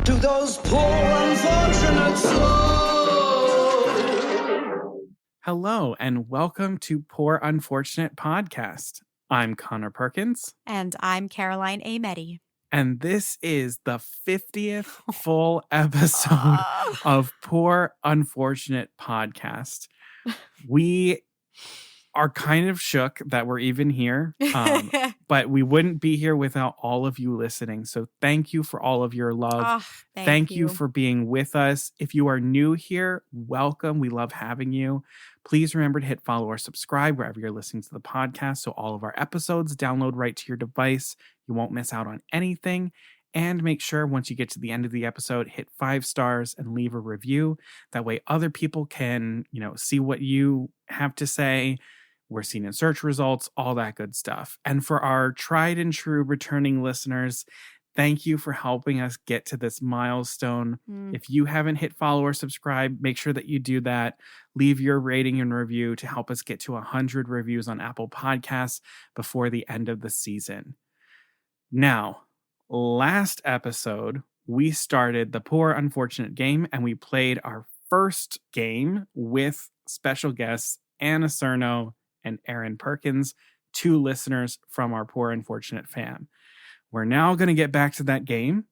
to those poor unfortunate souls. Hello, and welcome to Poor Unfortunate Podcast. I'm Conor Perkins. And I'm Caroline Ameti. And this is the 50th full episode of Poor Unfortunate Podcast. We are kind of shook that we're even here, but we wouldn't be here without all of you listening. So thank you for all of your love. Thank you for being with us. If you are new here, welcome. We love having you. Please remember to hit follow or subscribe wherever you're listening to the podcast so all of our episodes download right to your device. You won't miss out on anything. And make sure once you get to the end of the episode, hit 5 stars and leave a review. That way other people can, see what you have to say. We're seen in search results, all that good stuff. And for our tried and true returning listeners, thank you for helping us get to this milestone. If you haven't hit follow or subscribe, make sure that you do that. Leave your rating and review to help us get to 100 reviews on Apple Podcasts before the end of the season. Now, last episode, we started the Poor Unfortunate game and we played our first game with special guests Anne Acerno and Erin Perkins, 2 listeners from our Poor Unfortunate fam. We're now going to get back to that game,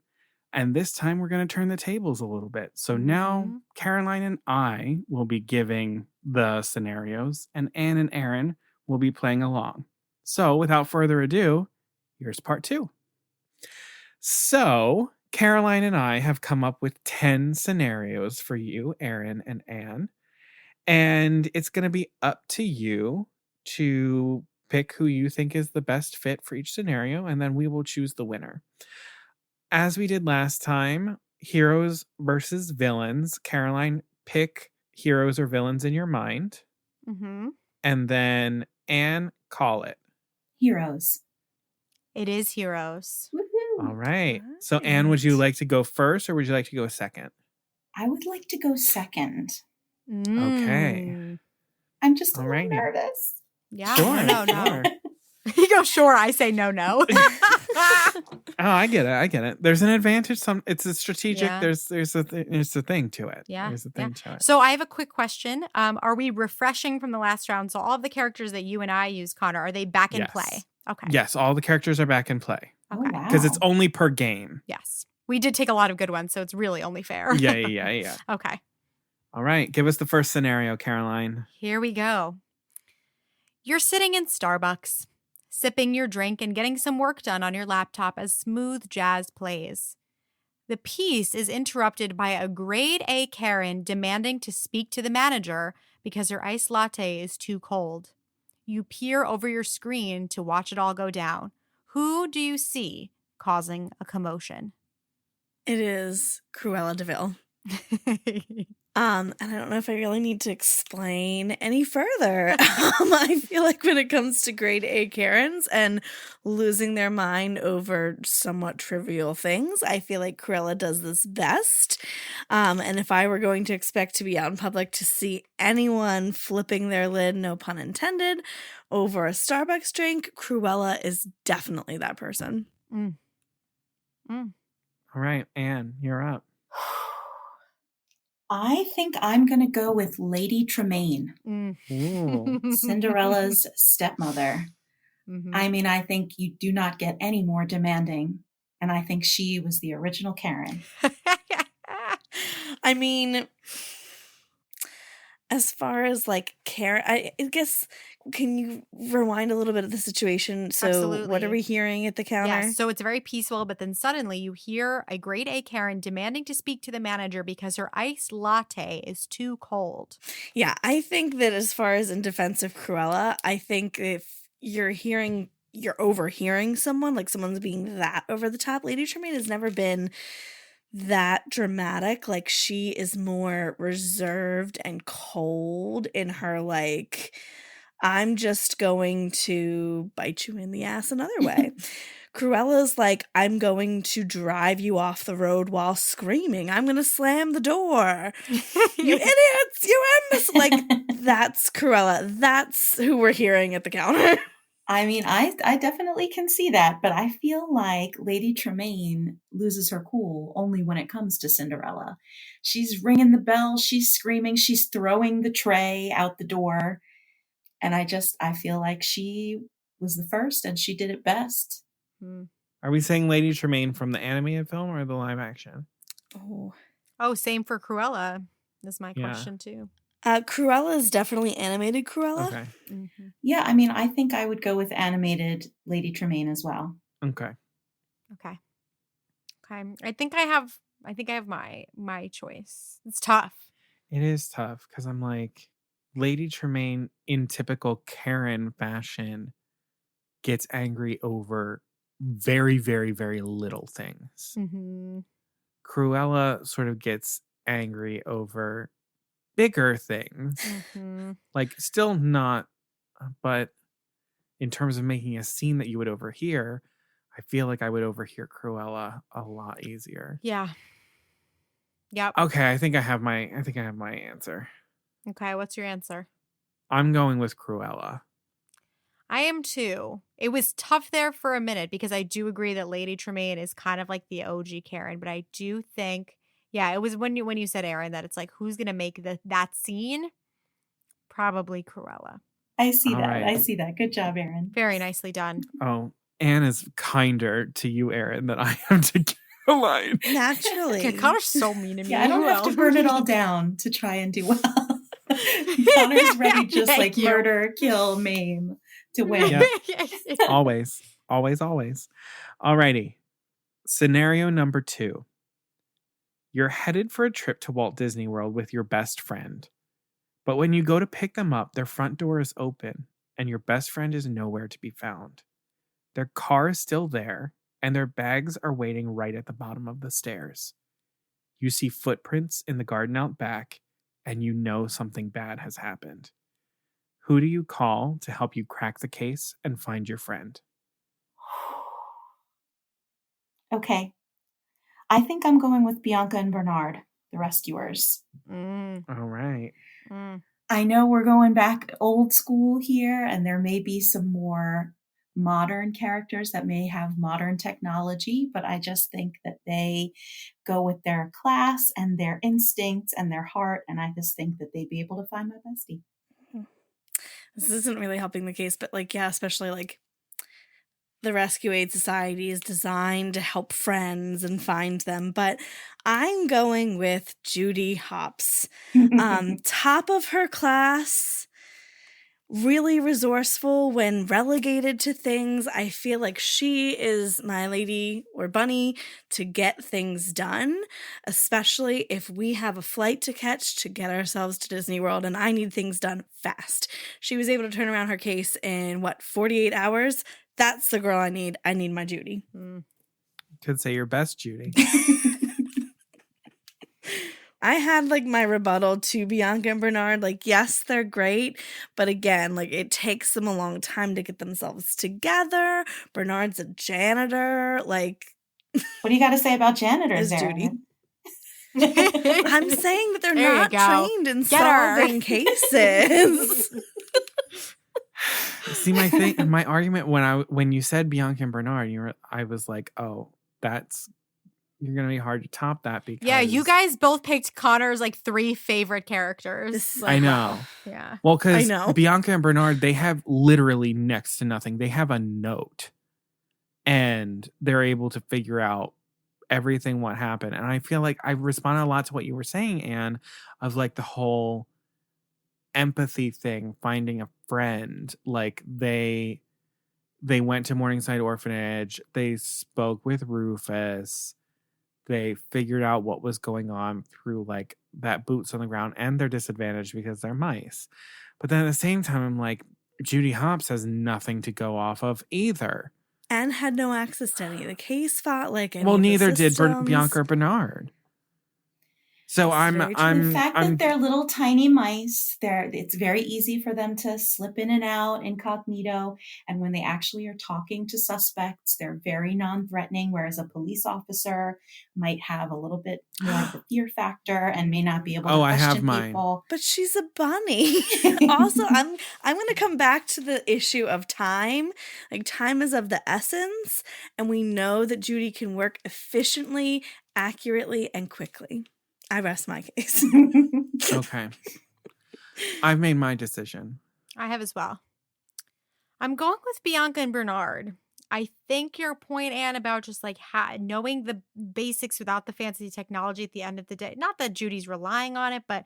and this time we're going to turn the tables a little bit. So now Caroline and I will be giving the scenarios, and Anne and Erin will be playing along. So without further ado, here's part 2. So Caroline and I have come up with 10 scenarios for you, Erin and Anne, and it's going to be up to you to pick who you think is the best fit for each scenario, and then we will choose the winner. As we did last time, heroes versus villains. Caroline, pick heroes or villains in your mind. And then Anne, call it. Heroes. It is heroes. Woohoo! All right. So Anne, would you like to go first or would you like to go second? I would like to go second. Okay. I'm just a All little right. nervous. Yeah. Sure. No. You go sure. I say no. Oh, I get it. There's an advantage. It's a strategic. Yeah. There's a thing to it. Yeah. There's a thing to it. So I have a quick question. Are we refreshing from the last round? So all of the characters that you and I use, Connor, are they back in play? Okay. Yes, all the characters are back in play. Oh, Okay. wow. Because it's only per game. Yes. We did take a lot of good ones, so it's really only fair. Yeah. Okay. All right. Give us the first scenario, Caroline. Here we go. You're sitting in Starbucks, sipping your drink and getting some work done on your laptop as smooth jazz plays. The piece is interrupted by a grade A Karen demanding to speak to the manager because her iced latte is too cold. You peer over your screen to watch it all go down. Who do you see causing a commotion? It is Cruella de Vil. And I don't know if I really need to explain any further. I feel like when it comes to grade A Karens and losing their mind over somewhat trivial things, I feel like Cruella does this best. And if I were going to expect to be out in public to see anyone flipping their lid, no pun intended, over a Starbucks drink, Cruella is definitely that person. All right, Anne, you're up. I think I'm going to go with Lady Tremaine, Ooh. Cinderella's stepmother. I mean, I think you do not get any more demanding. And I think she was the original Karen. I mean, as far as like Karen, I guess, can you rewind a little bit of the situation? So Absolutely. What are we hearing at the counter? Yes, so it's very peaceful, but then suddenly you hear a grade A Karen demanding to speak to the manager because her iced latte is too cold. Yeah, I think that as far as in defense of Cruella, I think if you're overhearing someone, like someone's being that over the top, Lady Tremaine has never been that dramatic. Like, she is more reserved and cold in her, like, I'm just going to bite you in the ass another way. Cruella's like, I'm going to drive you off the road while screaming. I'm going to slam the door. You idiots! You imbeciles! Like, that's Cruella. That's who we're hearing at the counter. I mean, I definitely can see that, but I feel like Lady Tremaine loses her cool only when it comes to Cinderella. She's ringing the bell, she's screaming, she's throwing the tray out the door. And I feel like she was the first and she did it best. Are we saying Lady Tremaine from the animated film or the live action? Oh, same for Cruella is my question too. Cruella is definitely animated Cruella. Okay. Mm-hmm. Yeah, I mean, I think I would go with animated Lady Tremaine as well. Okay. I think I have my choice. It's tough. It is tough because I'm like, Lady Tremaine in typical Karen fashion gets angry over very, very, very little things. Mm-hmm. Cruella sort of gets angry over bigger things. Mm-hmm. Like, still not, but in terms of making a scene that you would overhear, I feel like I would overhear Cruella a lot easier. Yeah. Yep. Okay, I think I have my answer. Okay, what's your answer? I'm going with Cruella. I am too. It was tough there for a minute because I do agree that Lady Tremaine is kind of like the OG Karen, but I do think, yeah, it was when you said, Erin, that it's like, who's gonna make that scene? Probably Cruella. I see All that. right. I see that. Good job, Erin. Very nicely done. Oh, Anne is kinder to you, Erin, than I am to Caroline. Naturally. Yeah, Connor's so mean to me. Yeah, I don't have to burn it all down to try and do well. Connor's ready to just like murder, kill, maim to win. Yep. Always. Alrighty. Scenario number 2. You're headed for a trip to Walt Disney World with your best friend. But when you go to pick them up, their front door is open and your best friend is nowhere to be found. Their car is still there and their bags are waiting right at the bottom of the stairs. You see footprints in the garden out back and you know something bad has happened. Who do you call to help you crack the case and find your friend? Okay. I think I'm going with Bianca and Bernard, the rescuers. All right. I know we're going back old school here, and there may be some more modern characters that may have modern technology, but I just think that they go with their class and their instincts and their heart, and I just think that they'd be able to find my bestie. This isn't really helping the case, but like, yeah, especially like the Rescue Aid Society is designed to help friends and find them, but I'm going with Judy Hopps. Top of her class, really resourceful when relegated to things. I feel like she is my lady or bunny to get things done, especially if we have a flight to catch to get ourselves to Disney World and I need things done fast. She was able to turn around her case in 48 hours? That's the girl I need. I need my Judy. Could say your best, Judy. I had like my rebuttal to Bianca and Bernard. Like, yes, they're great. But again, like it takes them a long time to get themselves together. Bernard's a janitor. Like, what do you got to say about janitors, Judy? I'm saying that they're There you not go. trained in Get her. solving cases. See, my argument when you said Bianca and Bernard, I was like, oh, you're gonna be hard to top that because Yeah, you guys both picked Connor's like 3 favorite characters. I know. Yeah. Well, because I know. Bianca and Bernard, they have literally next to nothing. They have a note, and they're able to figure out everything what happened. And I feel like I responded a lot to what you were saying, Anne, of like the whole empathy thing, finding a friend. Like they went to Morningside Orphanage, they spoke with Rufus, they figured out what was going on through like that boots on the ground, and they're disadvantaged because they're mice. But then at the same time, I'm like, Judy Hopps has nothing to go off of either. And had no access to any of the case file. Like, Well, neither did Bianca or Bernard. So This is very true. The fact that they're little tiny mice, it's very easy for them to slip in and out incognito. And when they actually are talking to suspects, they're very non-threatening, whereas a police officer might have a little bit more of the fear factor and may not be able to I have question mine. people. But she's a bunny. Also, I'm going to come back to the issue of time. Like, time is of the essence, and we know that Judy can work efficiently, accurately, and quickly. I rest my case. Okay. I've made my decision. I have as well. I'm going with Bianca and Bernard. I think your point, Anne, about just like knowing the basics without the fancy technology at the end of the day. Not that Judy's relying on it, but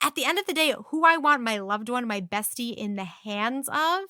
at the end of the day, who I want my loved one, my bestie in the hands of,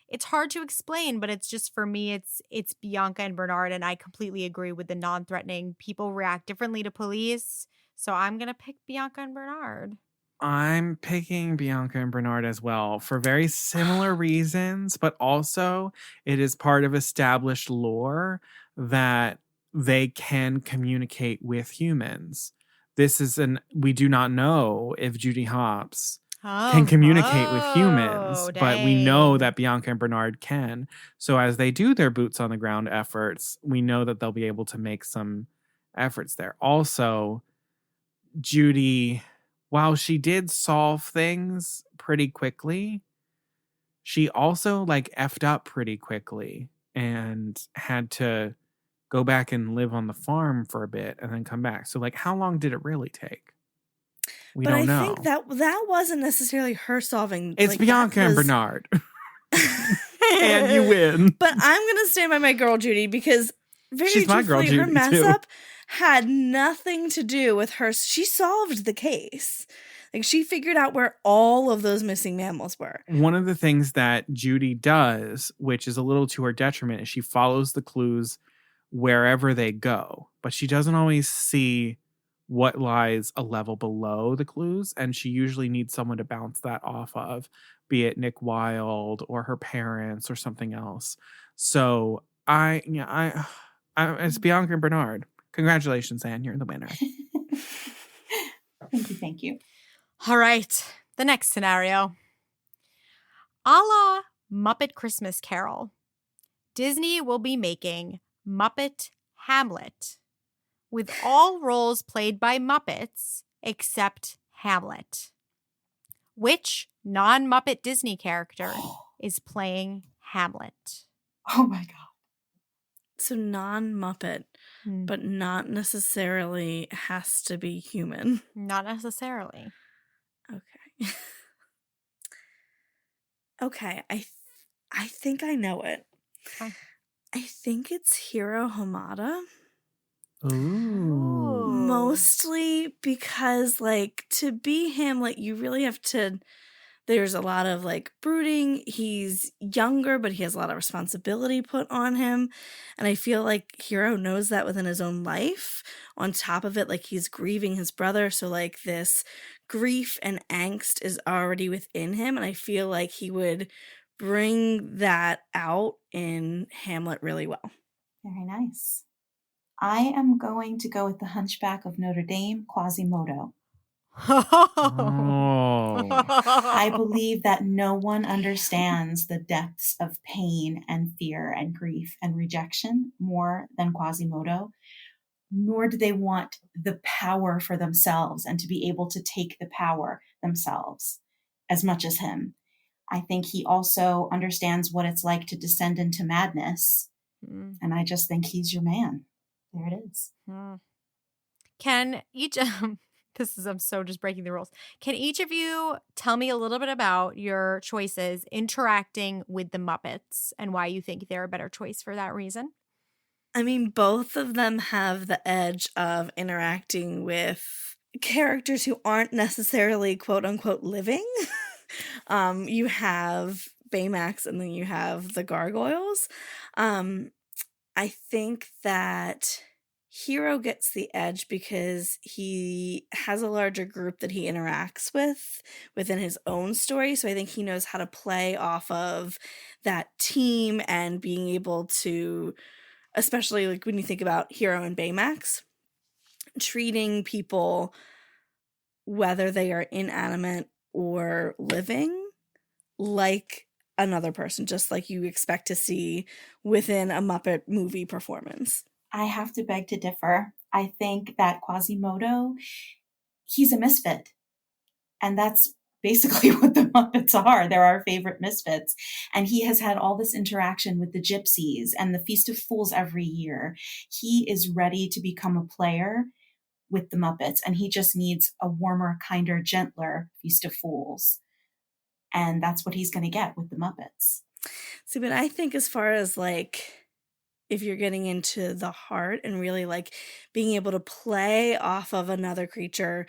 it's hard to explain, but it's just, for me, it's Bianca and Bernard. And I completely agree with the non-threatening. People react differently to police. So I'm going to pick Bianca and Bernard. I'm picking Bianca and Bernard as well for very similar reasons, but also it is part of established lore that they can communicate with humans. We do not know if Judy Hopps can communicate with humans, but we know that Bianca and Bernard can. So as they do their boots on the ground efforts, we know that they'll be able to make some efforts there. Also, Judy, while she did solve things pretty quickly, she also like effed up pretty quickly and had to go back and live on the farm for a bit and then come back. So like, how long did it really take? We don't know. I think that wasn't necessarily her solving. It's like, Bianca and Bernard. And you win. But I'm going to stand by my girl Judy, because she's my girl Judy, her mess too. up had nothing to do with her. She solved the case. Like, she figured out where all of those missing mammals were. One of the things that Judy does, which is a little to her detriment, is she follows the clues wherever they go. But she doesn't always see what lies a level below the clues. And she usually needs someone to bounce that off of, be it Nick Wilde or her parents or something else. So it's Bianca and Bernard. Congratulations, Anne. You're the winner. Thank you. All right. The next scenario. A la Muppet Christmas Carol, Disney will be making Muppet Hamlet, with all roles played by Muppets except Hamlet. Which non-Muppet Disney character is playing Hamlet? Oh my God. So non-Muppet, but not necessarily has to be human. Not necessarily. Okay. Okay, I think I know it. Okay. I think it's Hiro Hamada. Ooh. Mostly because, like, to be Hamlet, you really have to... There's a lot of, like, brooding. He's younger, but he has a lot of responsibility put on him. And I feel like Hiro knows that within his own life. On top of it, like, he's grieving his brother. So, like, this grief and angst is already within him. And I feel like he would bring that out in Hamlet really well. Very nice. I am going to go with the Hunchback of Notre Dame, Quasimodo. I believe that no one understands the depths of pain and fear and grief and rejection more than Quasimodo, nor do they want the power for themselves and to be able to take the power themselves as much as him. I think he also understands what it's like to descend into madness, and I just think he's your man. There it is. Can each... I'm so just breaking the rules. Can each of you tell me a little bit about your choices interacting with the Muppets and why you think they're a better choice for that reason? I mean, both of them have the edge of interacting with characters who aren't necessarily quote unquote living. You have Baymax and then you have the gargoyles. I think that Hiro gets the edge because he has a larger group that he interacts with within his own story. So I think he knows how to play off of that team and being able to, especially like when you think about Hiro and Baymax, treating people whether they are inanimate or living, like another person, just like you expect to see within a Muppet movie performance. I have to beg to differ. I think that Quasimodo, he's a misfit. And that's basically what the Muppets are. They're our favorite misfits. And he has had all this interaction with the gypsies and the Feast of Fools every year. He is ready to become a player with the Muppets, and he just needs a warmer, kinder, gentler Feast of Fools. And that's what he's going to get with the Muppets. See, but I think as far as like, if you're getting into the heart and really like being able to play off of another creature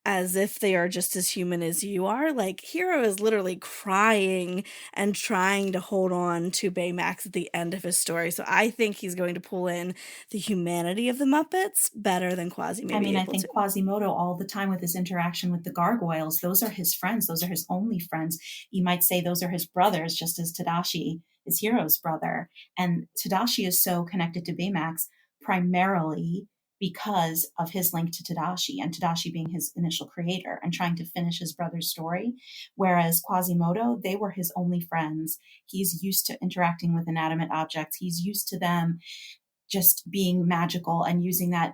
as if they are just as human as you are, like Hero is literally crying and trying to hold on to Baymax at the end of his story. So I think he's going to pull in the humanity of the Muppets better than Quasi may be I able think to. Quasimodo, all the time with his interaction with the gargoyles, those are his friends. Those are his only friends. You might say those are his brothers, just as Tadashi is Hero's brother. And Tadashi is so connected to Baymax primarily because of his link to Tadashi, and Tadashi being his initial creator and trying to finish his brother's story. Whereas Quasimodo, they were his only friends. He's used to interacting with inanimate objects. He's used to them just being magical and using that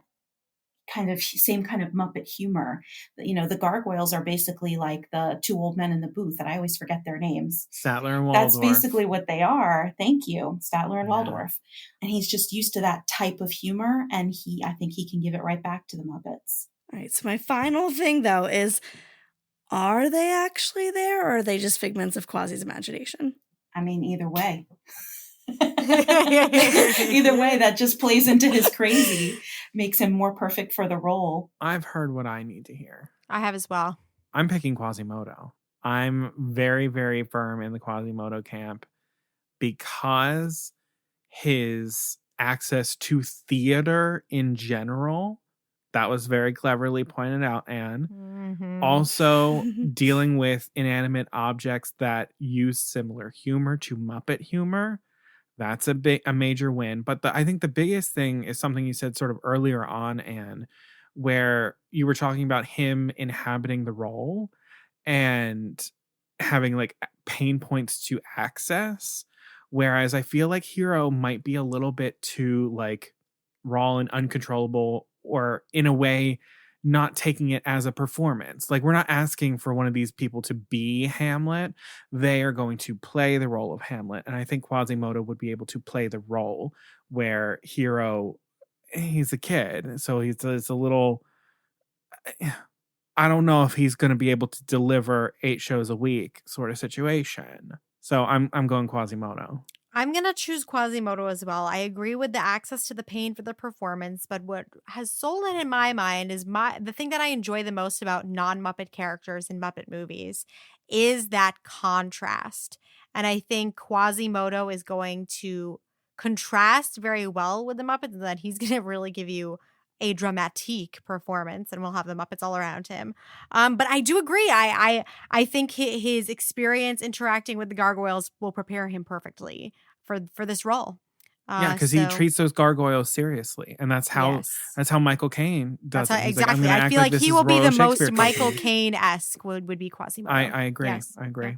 kind of same kind of Muppet humor. You know, the gargoyles are basically like the two old men in the booth, and I always forget their names. Statler and Waldorf. That's basically what they are. Thank you, Statler and Waldorf. And he's just used to that type of humor, and I think he can give it right back to the Muppets. All right, so my final thing though is, are they actually there, or are they just figments of Quasi's imagination? I mean, either way. Either way, that just plays into his crazy, makes him more perfect for the role. I've heard what I need to hear. I have as well. I'm picking Quasimodo. I'm very, very firm in the Quasimodo camp because his access to theater in general, that was very cleverly pointed out, Anne. Mm-hmm. Also, dealing with inanimate objects that use similar humor to Muppet humor. That's a major win. But I think the biggest thing is something you said sort of earlier on, Anne, where you were talking about him inhabiting the role and having like pain points to access. Whereas I feel like Hero might be a little bit too like raw and uncontrollable, or in a way not taking it as a performance. Like, we're not asking for one of these people to be Hamlet. They are going to play the role of Hamlet. And I think Quasimodo would be able to play the role where Hero, he's a kid. So it's a little, I don't know if he's going to be able to deliver 8 shows a week sort of situation. So I'm going Quasimodo. I'm going to choose Quasimodo as well. I agree with the access to the pain for the performance, but what has sold it in my mind is the thing that I enjoy the most about non-Muppet characters in Muppet movies is that contrast. And I think Quasimodo is going to contrast very well with the Muppets, and that he's going to really give you a dramatique performance, and we'll have the Muppets all around him. But I do agree. I think his experience interacting with the gargoyles will prepare him perfectly for this role. Yeah, because he treats those gargoyles seriously, and that's how Michael Caine does it. Exactly. I feel like he will be the most Michael Caine-esque would be Quasimodo. I agree. Yes. I agree. Yeah.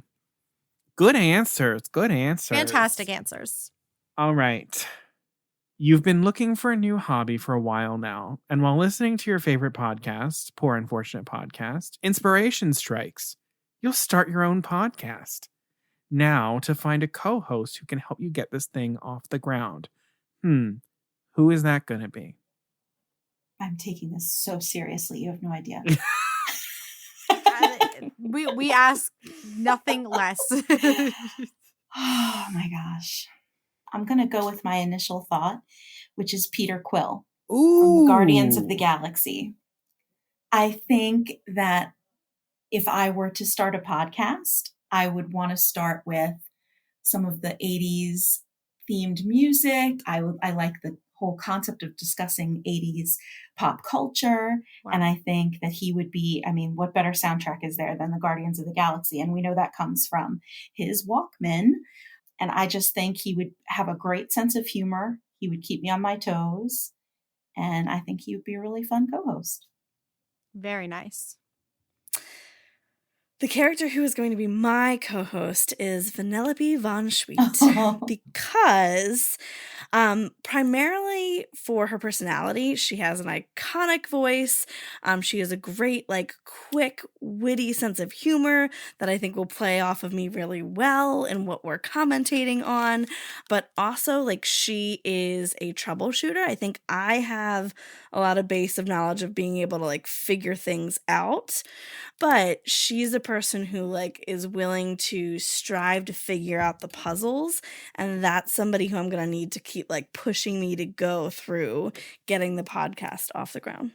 Good answers. Fantastic answers. All right. You've been looking for a new hobby for a while now, and while listening to your favorite podcast, Poor Unfortunate Podcast, inspiration strikes. You'll start your own podcast. Now, to find a co-host who can help you get this thing off the ground. Who is that going to be? I'm taking this so seriously. You have no idea. We ask nothing less. Oh my gosh. I'm going to go with my initial thought, which is Peter Quill from the Guardians of the Galaxy. I think that if I were to start a podcast, I would want to start with some of the 80s themed music. I like the whole concept of discussing 80s pop culture. Wow. And I think that he would be, what better soundtrack is there than the Guardians of the Galaxy? And we know that comes from his Walkman. And I just think he would have a great sense of humor. He would keep me on my toes. And I think he would be a really fun co-host. Very nice. The character who is going to be my co-host is Vanellope von Schweet because primarily for her personality, she has an iconic voice. She has a great, like, quick, witty sense of humor that I think will play off of me really well in what we're commentating on. But also, like, she is a troubleshooter. I think I have a lot of base of knowledge of being able to, like, figure things out. But she's a person who, like, is willing to strive to figure out the puzzles, and that's somebody who I'm going to need to keep, like, pushing me to go through getting the podcast off the ground.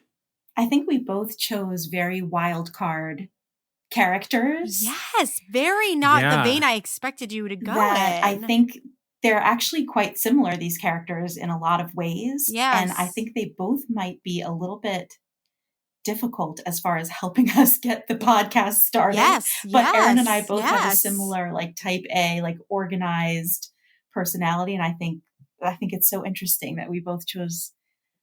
I think we both chose very wild card characters. Yes, very not the vein I expected you to go that in. I think they're actually quite similar, these characters, in a lot of ways. Yes. And I think they both might be a little bit difficult as far as helping us get the podcast started. Yes, but Erin and I both have a similar, like, type A, like, organized personality. And I think it's so interesting that we both chose,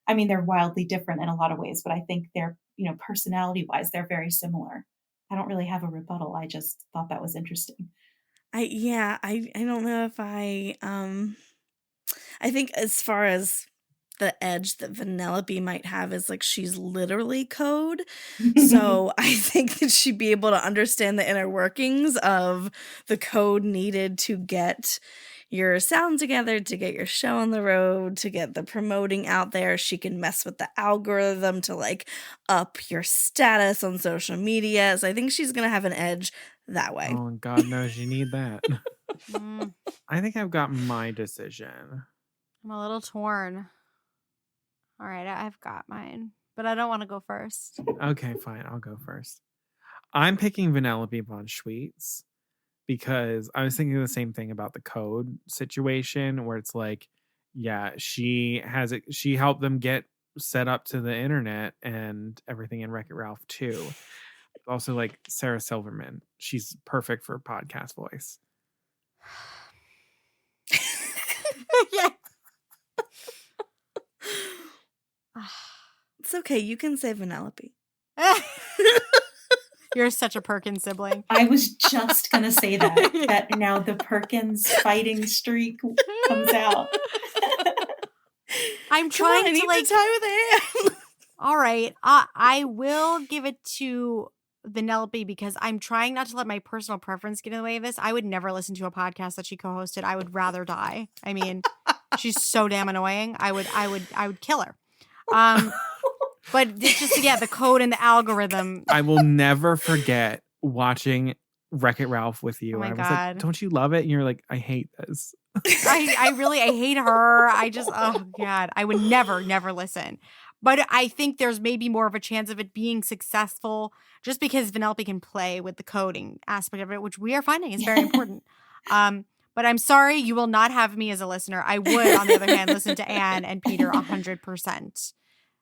I mean, they're wildly different in a lot of ways, but I think they're, you know, personality wise, they're very similar. I don't really have a rebuttal. I just thought that was interesting. I don't know if I think as far as the edge that Vanellope might have is, like, she's literally code. So I think that she'd be able to understand the inner workings of the code needed to get your sound together, to get your show on the road, to get the promoting out there. She can mess with the algorithm to, like, up your status on social media. So I think she's going to have an edge that way. Oh, God knows you need that. I think I've got my decision. I'm a little torn. All right, I've got mine, but I don't want to go first. Okay, fine. I'll go first. I'm picking Vanellope von Schweetz because I was thinking the same thing about the code situation where it's like, yeah, she helped them get set up to the internet and everything in Wreck-It Ralph too. Also, like, Sarah Silverman. She's perfect for podcast voice. Yeah. It's okay. You can say Vanellope. You're such a Perkins sibling. I was just going to say that now the Perkins fighting streak comes out. I'm trying to, like, tie with Anne. All right. I will give it to Vanellope because I'm trying not to let my personal preference get in the way of this. I would never listen to a podcast that she co-hosted. I would rather die. I mean, she's so damn annoying. I would kill her. But it's just, yeah, the code and the algorithm. I will never forget watching Wreck-It Ralph with you. Oh my and I was God. like, don't you love it? And you're like, I hate this. I hate her. Oh God, I would never listen. But I think there's maybe more of a chance of it being successful just because Vanellope can play with the coding aspect of it, which we are finding is very important. But I'm sorry, you will not have me as a listener. I would, on the other hand, listen to Anne and Peter 100%.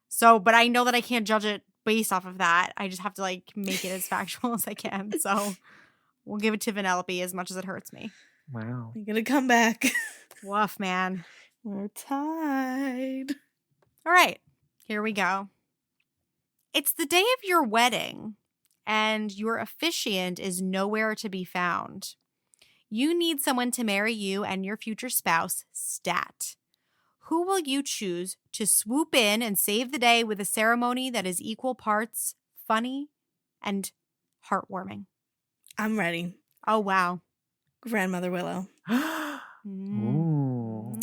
So, but I know that I can't judge it based off of that. I just have to, like, make it as factual as I can. So we'll give it to Vanellope as much as it hurts me. Wow. You're going to come back. Woof, man. We're tied. All right, here we go. It's the day of your wedding, and your officiant is nowhere to be found. You need someone to marry you and your future spouse, stat. Who will you choose to swoop in and save the day with a ceremony that is equal parts funny and heartwarming? I'm ready. Oh, wow. Grandmother Willow. Ooh.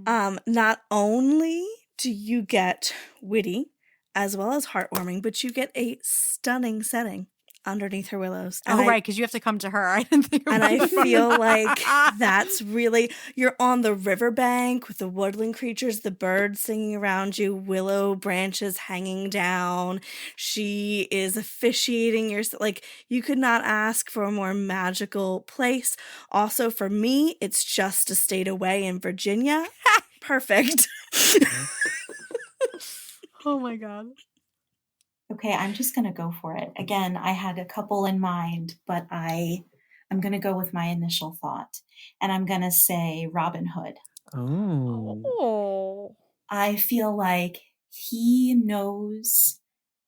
Not only do you get witty as well as heartwarming, but you get a stunning setting underneath her willows. And right, because you have to come to her. I didn't think about And I that. feel like that's really, you're on the riverbank with the woodland creatures, the birds singing around you, willow branches hanging down. She is officiating your, like, you could not ask for a more magical place. Also, for me, it's just a state away in Virginia. Perfect. Oh my God. Okay, I'm just going to go for it. Again, I had a couple in mind, but I'm going to go with my initial thought. And I'm going to say Robin Hood. Oh. I feel like he knows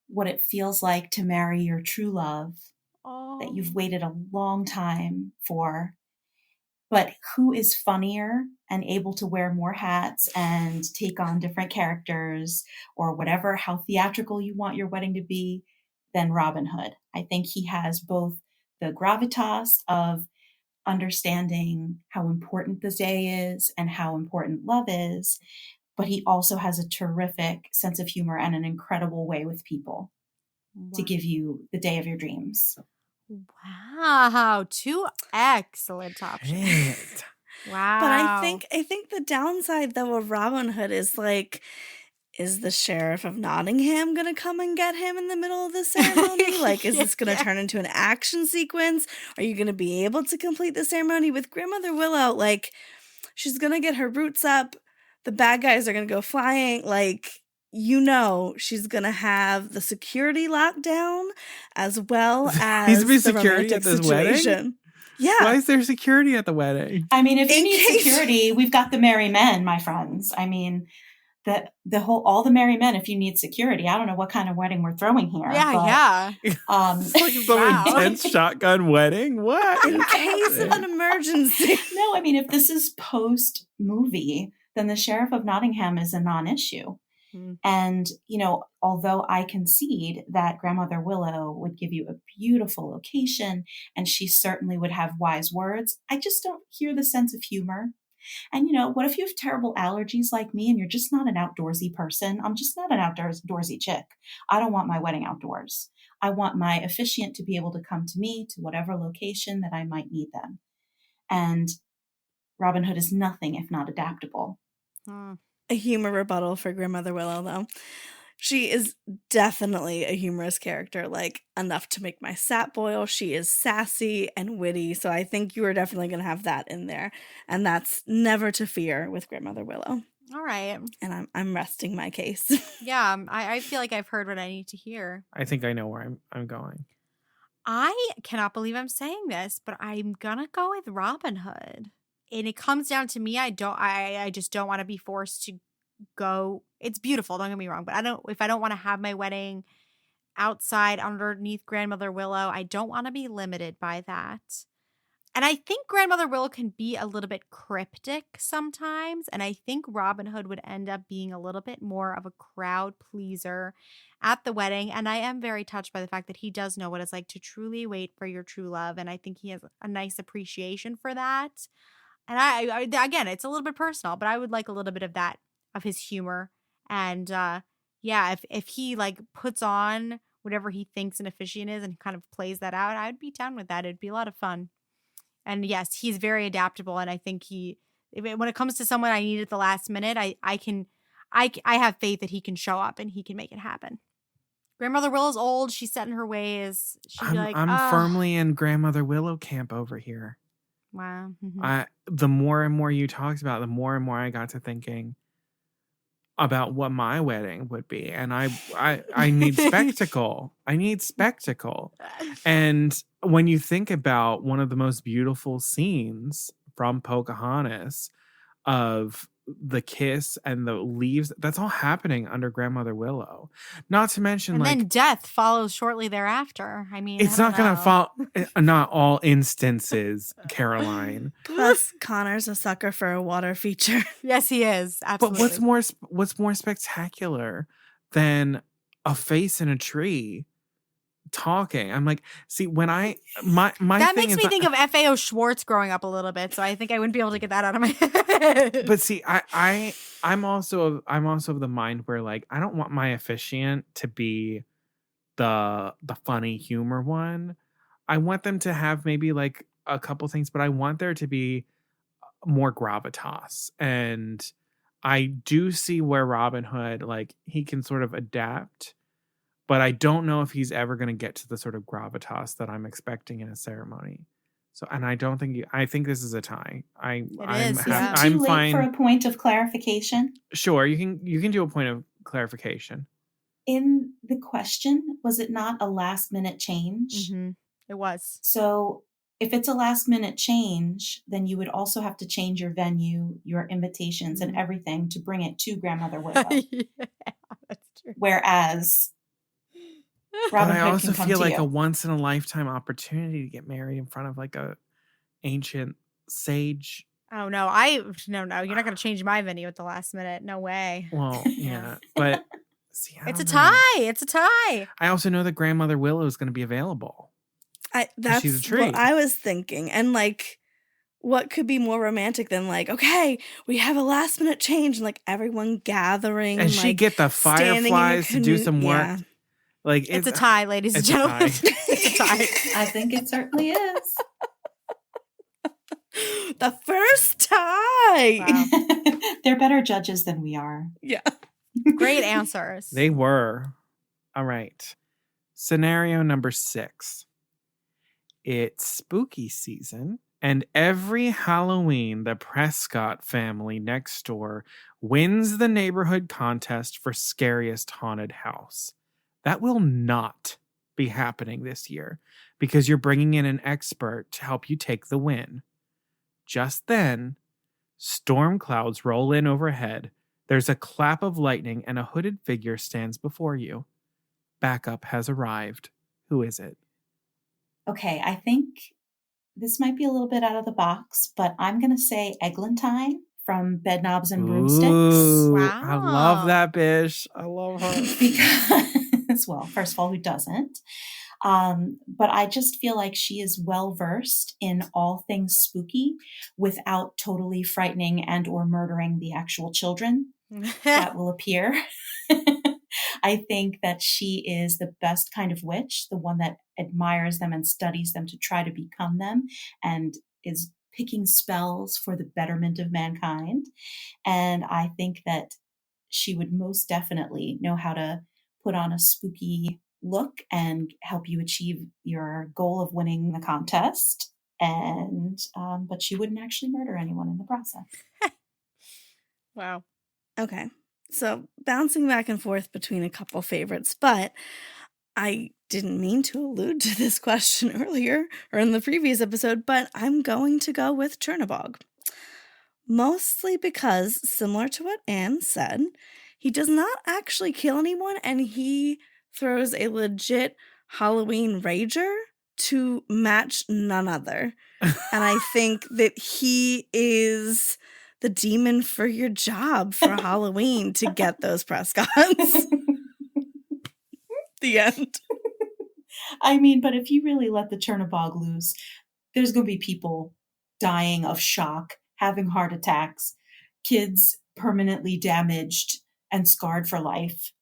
what it feels like to marry your true love that you've waited a long time for. But who is funnier and able to wear more hats and take on different characters or whatever, how theatrical you want your wedding to be, than Robin Hood? I think he has both the gravitas of understanding how important the day is and how important love is, but he also has a terrific sense of humor and an incredible way with people to give you the day of your dreams. Wow, 2 excellent options. Shit. Wow. But I think the downside though of Robin Hood is like, is the sheriff of Nottingham gonna come and get him in the middle of the ceremony? Like, is this gonna turn into an action sequence? Are you gonna be able to complete the ceremony? With Grandmother Willow, like, she's gonna get her roots up. The bad guys are gonna go flying. Like, you know, she's gonna have the security lockdown as well as Needs to be the security at romantic this wedding? situation. Yeah. Why is there security at the wedding? I mean, if you In need case- security, we've got the merry men, my friends. I mean, all the merry men, if you need security. I don't know what kind of wedding we're throwing here. Yeah. It's like some Wow. intense shotgun wedding. What? In case of an emergency. No, I mean, if this is post movie, then the Sheriff of Nottingham is a non-issue. And, you know, although I concede that Grandmother Willow would give you a beautiful location and she certainly would have wise words, I just don't hear the sense of humor. And, you know, what if you have terrible allergies like me and you're just not an outdoorsy person? I'm just not an outdoorsy chick. I don't want my wedding outdoors. I want my officiant to be able to come to me to whatever location that I might need them. And Robin Hood is nothing if not adaptable. A humor rebuttal for Grandmother Willow, though. She is definitely a humorous character, like enough to make my sap boil. She is sassy and witty, so I think you are definitely going to have that in there. And that's never to fear with Grandmother Willow. All right. And I'm resting my case. Yeah, I feel like I've heard what I need to hear. I think I know where I'm going. I cannot believe I'm saying this, but I'm gonna go with Robin Hood. And it comes down to me. I just don't want to be forced to go. It's beautiful, don't get me wrong, but if I don't want to have my wedding outside underneath Grandmother Willow, I don't want to be limited by that. And I think Grandmother Willow can be a little bit cryptic sometimes, and I think Robin Hood would end up being a little bit more of a crowd pleaser at the wedding. And I am very touched by the fact that he does know what it's like to truly wait for your true love, and I think he has a nice appreciation for that. And I again, it's a little bit personal, but I would like a little bit of that, of his humor. And yeah, if he like puts on whatever he thinks an officiant is and kind of plays that out, I'd be down with that. It'd be a lot of fun. And yes, he's very adaptable, and I think when it comes to someone I need at the last minute, I have faith that he can show up and he can make it happen. Grandmother Willow's old; she's set in her ways. She'd be like, I'm firmly in Grandmother Willow camp over here. Wow. The more and more you talked about, the more and more I got to thinking about what my wedding would be. And I need spectacle. I need spectacle. And when you think about one of the most beautiful scenes from Pocahontas of the kiss and the leaves, that's all happening under Grandmother Willow. Not to mention, and like, then death follows shortly thereafter. I mean, it's not going to fall. Not all instances, Caroline. Plus, Connor's a sucker for a water feature. Yes, he is. Absolutely. But what's more spectacular than a face in a tree talking? I'm like, see, when my that thing makes me think of FAO Schwartz growing up a little bit, so I think I wouldn't be able to get that out of my head. But see, I'm also of the mind where, like, I don't want my officiant to be the funny humor one. I want them to have maybe like a couple things, but I want there to be more gravitas. And I do see where Robin Hood, like, he can sort of adapt, but I don't know if he's ever going to get to the sort of gravitas that I'm expecting in a ceremony. So, and I don't think I think this is a tie. I'm too late fine for a point of clarification. Sure, you can do a point of clarification. In the question, was it not a last minute change? Mm-hmm. It was. So if it's a last minute change, then you would also have to change your venue, your invitations, and everything to bring it to Grandmother Willow. Yeah, that's true. Whereas But Robin I Hood also can come feel to like a you. once in a lifetime opportunity to get married in front of like a ancient sage. Oh no, no, you're not gonna change my venue at the last minute. No way. Well, yeah, but see, I It's a don't know. tie. It's a tie. I also know that Grandmother Willow is going to be available. That's she's a tree. what I was thinking. And like, what could be more romantic than like, okay, we have a last minute change and like everyone gathering And she like, get the standing in a fireflies to do canoe. some work. Yeah. Like It's a tie, ladies and it's a gentlemen. tie. It's a tie. I think it certainly is. The first tie. Wow. They're better judges than we are. Yeah. Great answers. They were. All right. Scenario number 6. It's spooky season, and every Halloween, the Prescott family next door wins the neighborhood contest for scariest haunted house. That will not be happening this year because you're bringing in an expert to help you take the win. Just then, storm clouds roll in overhead. There's a clap of lightning and a hooded figure stands before you. Backup has arrived. Who is it? Okay, I think this might be a little bit out of the box, but I'm going to say Eglantine from Bedknobs and Broomsticks. Ooh, Wow. I love that bitch. I love her. Because, well, first of all, who doesn't? But I just feel like she is well versed in all things spooky without totally frightening and or murdering the actual children that will appear. I think that she is the best kind of witch, the one that admires them and studies them to try to become them and is picking spells for the betterment of mankind. And I think that she would most definitely know how to put on a spooky look and help you achieve your goal of winning the contest. And but she wouldn't actually murder anyone in the process. Wow. Okay. So bouncing back and forth between a couple favorites, but I didn't mean to allude to this question earlier or in the previous episode, but I'm going to go with Chernobog. Mostly because, similar to what Anne said, he does not actually kill anyone and he throws a legit Halloween rager to match none other. And I think that he is the demon for your job for Halloween to get those Prescotts. The end. I mean, but if you really let the Chernobog loose, there's going to be people dying of shock, having heart attacks, kids permanently damaged and scarred for life.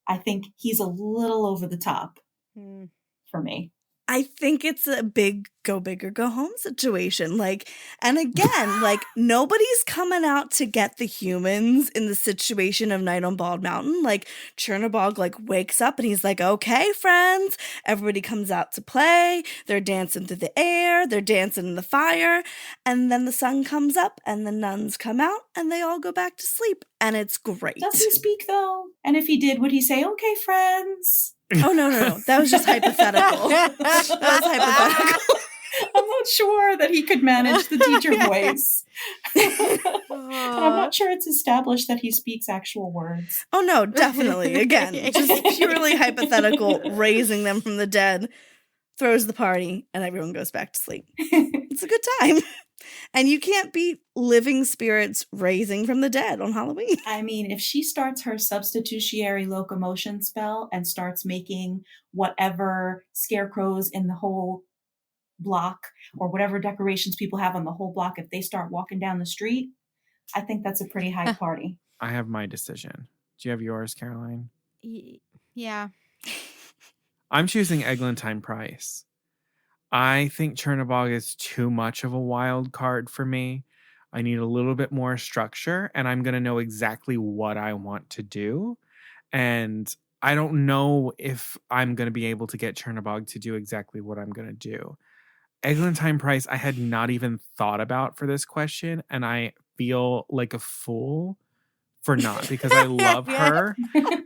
I think he's a little over the top for me. I think it's a big go big or go home situation. Like, and again, like nobody's coming out to get the humans in the situation of Night on Bald Mountain. Like Chernobog like wakes up and he's like, okay, friends, everybody comes out to play. They're dancing through the air. They're dancing in the fire. And then the sun comes up and the nuns come out and they all go back to sleep. And it's great. Does he speak though? And if he did, would he say, okay, friends? Oh, no. That was just hypothetical. That was hypothetical. I'm not sure that he could manage the teacher voice. And I'm not sure it's established that he speaks actual words. Oh, no, definitely. Again, just purely hypothetical, raising them from the dead, throws the party, and everyone goes back to sleep. It's a good time. And you can't beat living spirits raising from the dead on Halloween. I mean, if she starts her substitutionary locomotion spell and starts making whatever scarecrows in the whole block or whatever decorations people have on the whole block, if they start walking down the street, I think that's a pretty high party. I have my decision. Do you have yours, Caroline? Yeah. I'm choosing Eglantine Price. I think Chernobog is too much of a wild card for me. I need a little bit more structure, and I'm going to know exactly what I want to do. And I don't know if I'm going to be able to get Chernobog to do exactly what I'm going to do. Eglantine Price, I had not even thought about for this question, and I feel like a fool for not, because I love her.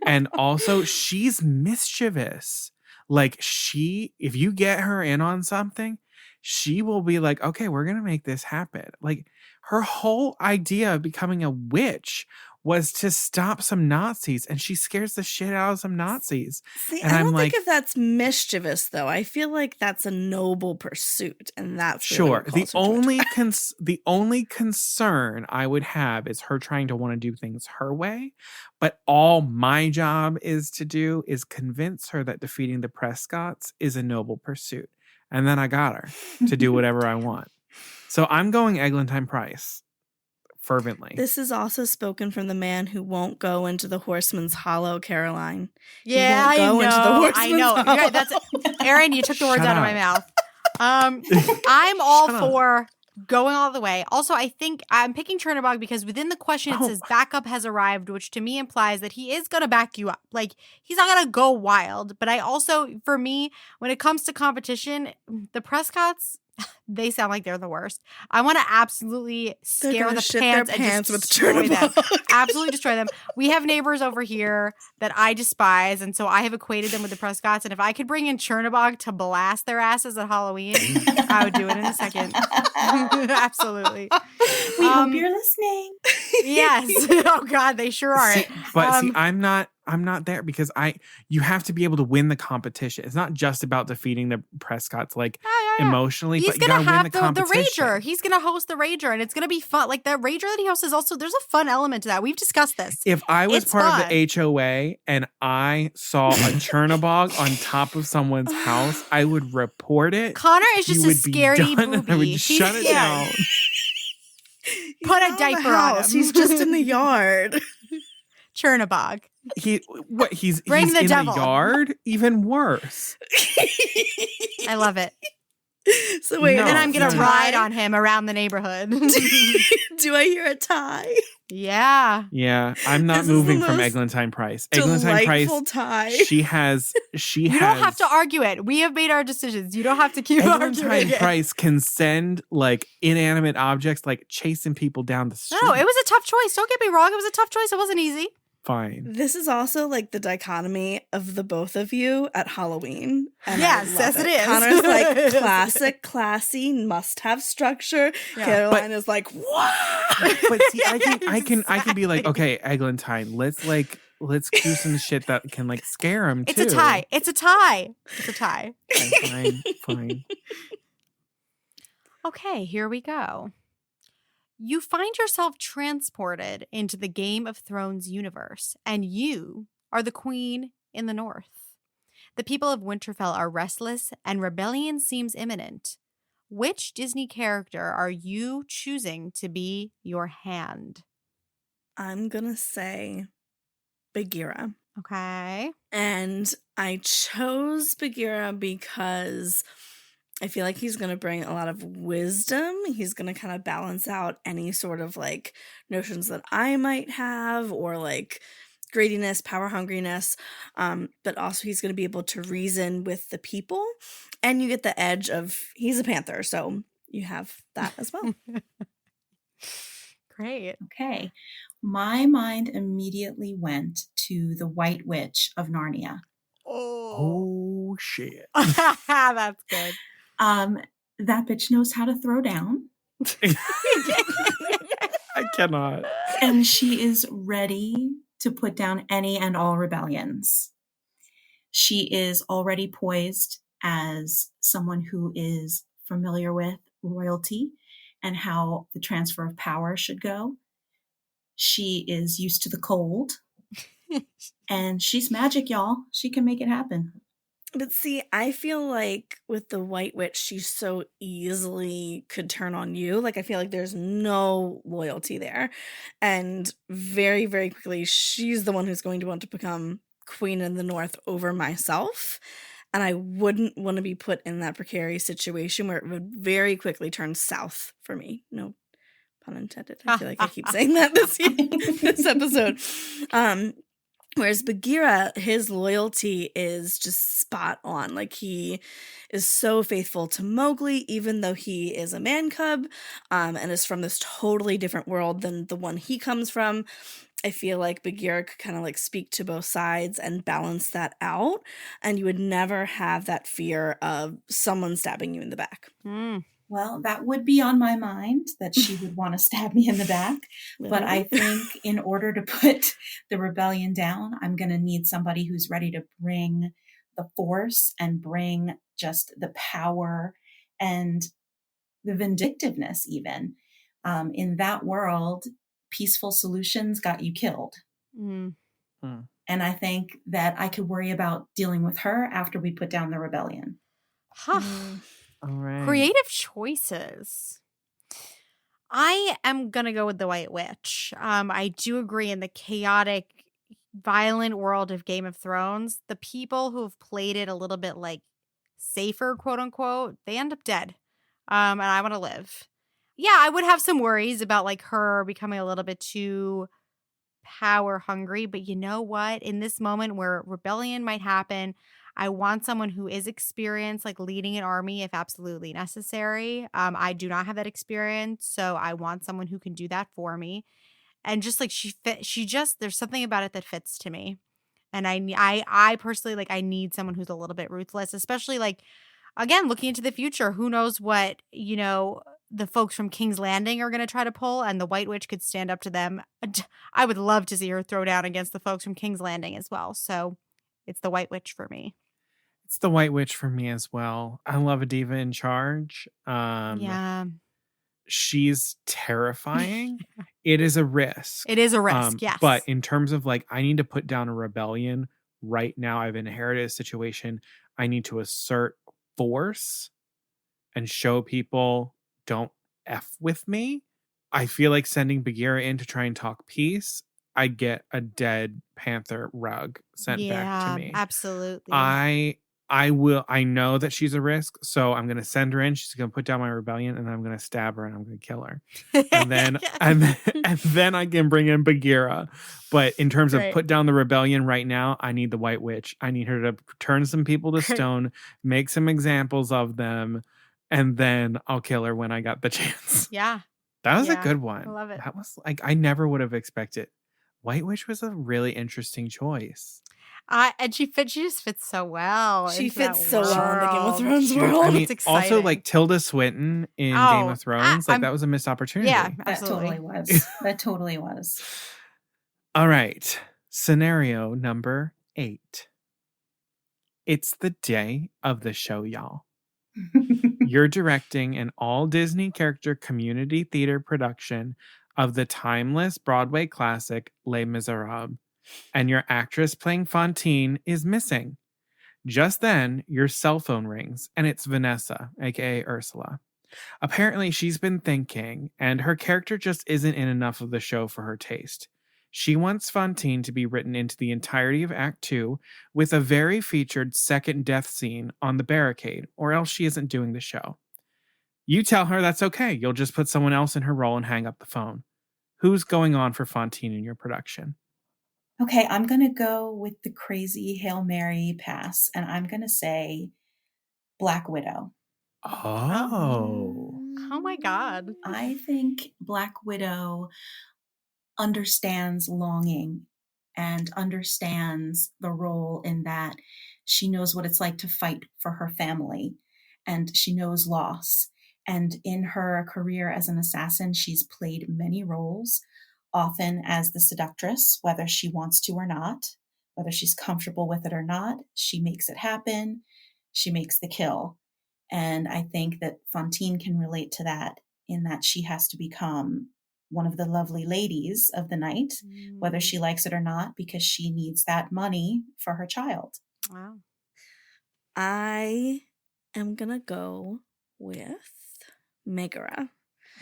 And also, she's mischievous. Like if you get her in on something, she will be like, okay, we're going to make this happen. Like her whole idea of becoming a witch was to stop some Nazis, and she scares the shit out of some Nazis. See, And I I'm don't like, think if that's mischievous, though. I feel like that's a noble pursuit, and that's really sure. what The calls her to it. only concern I would have is her trying to want to do things her way. But all my job is to do is convince her that defeating the Prescotts is a noble pursuit. And then I got her to do whatever I want. So I'm going Eglantine Price. Fervently. This is also spoken from the man who won't go into the Horseman's Hollow, Caroline. Yeah, I go into the know. Horseman's I know. Hollow. You're right. That's Erin, you took the words Shut out of up. my mouth. I'm all Shut up. for going all the way. Also, I think I'm picking Chernobog because within the question it says backup has arrived, which to me implies that he is going to back you up. Like, he's not going to go wild. But I also, for me, when it comes to competition, the Prescotts, they sound like they're the worst. I want to absolutely scare the shit their pants pants and with just destroy them. Chernobog. Absolutely destroy them. We have neighbors over here that I despise, and so I have equated them with the Prescotts. And if I could bring in Chernobog to blast their asses at Halloween, I would do it in a second. Absolutely. We hope you're listening. Yes. Oh God, they sure aren't. See, I'm not there because you have to be able to win the competition. It's not just about defeating the Prescotts emotionally, He's but you gonna gotta win have the the competition. Rager. He's gonna host the Rager, and it's gonna be fun. Like the Rager that he hosts is also there's a fun element to that. We've discussed this. If I was It's part fun. of the HOA and I saw a Chernobog on top of someone's house, I would report it. Connor is just You a would be scaredy done, and I would booby. shut it down. Put a He's not in the diaper on house. him. He's just in the yard. Chernobog. He's Bring the in devil. the yard? Even worse. I love it. So wait, No, Then I'm gonna no. ride on him around the neighborhood. Do I hear a tie? Yeah. Yeah, I'm not This is the moving from most Eglantine Price. Eglantine Price, Delightful tie. she has. You don't have to argue it. We have made our decisions. You don't have to keep arguing Eglantine it. Price can send like inanimate objects, like chasing people down the street. No, it was a tough choice. Don't get me wrong. It was a tough choice. It wasn't easy. Fine. This is also like the dichotomy of the both of you at Halloween. And Yes, I love yes, it is. Connor's like classic, classy, must have structure. Yeah. Caroline is like, what? But see, I can be like, okay, Eglantine, let's do some shit that can like scare him It's too. a tie. It's a tie. It's a tie. Fine. Okay, here we go. You find yourself transported into the Game of Thrones universe, and you are the queen in the north. The people of Winterfell are restless, and rebellion seems imminent. Which Disney character are you choosing to be your hand? I'm going to say Bagheera. Okay. And I chose Bagheera because I feel like he's going to bring a lot of wisdom. He's going to kind of balance out any sort of like notions that I might have or like greediness, power hungriness. But also he's going to be able to reason with the people. And you get the edge of he's a panther. So you have that as well. Great. Okay. My mind immediately went to the White Witch of Narnia. Oh shit. That's good. That bitch knows how to throw down, I cannot. and she is ready to put down any and all rebellions. She is already poised as someone who is familiar with royalty and how the transfer of power should go. She is used to the cold, and she's magic, y'all. She can make it happen. But see, I feel like with the White Witch, she so easily could turn on you. Like, I feel like there's no loyalty there. And very, very quickly, she's the one who's going to want to become queen in the north over myself. And I wouldn't want to be put in that precarious situation where it would very quickly turn south for me. No pun intended. I feel like I keep saying that this episode. Whereas Bagheera, his loyalty is just spot on. Like, he is so faithful to Mowgli, even though he is a man cub, and is from this totally different world than the one he comes from. I feel like Bagheera could kind of like speak to both sides and balance that out. And you would never have that fear of someone stabbing you in the back. Well, that would be on my mind that she would want to stab me in the back. But I think in order to put the rebellion down, I'm going to need somebody who's ready to bring the force and bring just the power and the vindictiveness even. In that world, peaceful solutions got you killed. Mm. And I think that I could worry about dealing with her after we put down the rebellion. Huh. All right. Creative choices. I am going to go with the White Witch. I do agree in the chaotic, violent world of Game of Thrones, the people who have played it a little bit like safer, quote unquote, they end up dead. And I want to live. Yeah, I would have some worries about like her becoming a little bit too power hungry, but you know what? In this moment where rebellion might happen, I want someone who is experienced, like leading an army if absolutely necessary. I do not have that experience, so I want someone who can do that for me. And just like there's something about it that fits to me. And I personally like I need someone who's a little bit ruthless, especially like again looking into the future. Who knows what the folks from King's Landing are going to try to pull, and the White Witch could stand up to them. I would love to see her throw down against the folks from King's Landing as well. So it's the White Witch for me. It's the White Witch for me as well. I love a diva in charge. Yeah. She's terrifying. It is a risk. It is a risk, yes. But in terms of like, I need to put down a rebellion right now. I've inherited a situation. I need to assert force and show people don't F with me. I feel like sending Bagheera in to try and talk peace, I get a dead panther rug sent back to me. Absolutely. I know that she's a risk, so I'm going to send her in. She's going to put down my rebellion, and then I'm going to stab her, and I'm going to kill her. And then I can bring in Bagheera. But in terms of put down the rebellion right now, I need the White Witch. I need her to turn some people to stone, make some examples of them, and then I'll kill her when I got the chance. Yeah. That was a good one. I love it. That was like, I never would have expected. White Witch was a really interesting choice. And she just fits so well. She into fits that so well in the Game of world. Thrones world. I mean, It's exciting. also like Tilda Swinton in Game of Thrones, that was a missed opportunity. Yeah, That absolutely. totally was. That totally was. All right. Scenario number 8. It's the day of the show, y'all. You're directing an all Disney character community theater production of the timeless Broadway classic Les Miserables, and your actress playing Fantine is missing. Just then, your cell phone rings, and it's Vanessa, aka Ursula. Apparently, she's been thinking, and her character just isn't in enough of the show for her taste. She wants Fantine to be written into the entirety of Act 2 with a very featured second death scene on the barricade, or else she isn't doing the show. You tell her that's okay. You'll just put someone else in her role and hang up the phone. Who's going on for Fantine in your production? Okay, I'm going to go with the crazy Hail Mary pass, and I'm going to say Black Widow. Oh my God. I think Black Widow understands longing and understands the role in that she knows what it's like to fight for her family, and she knows loss. And in her career as an assassin, she's played many roles, often as the seductress, whether she wants to or not, whether she's comfortable with it or not. She makes it happen. She makes the kill. And I think that Fantine can relate to that, in that she has to become one of the lovely ladies of the night, whether she likes it or not, because she needs that money for her child. Wow. I am going to go with Megara.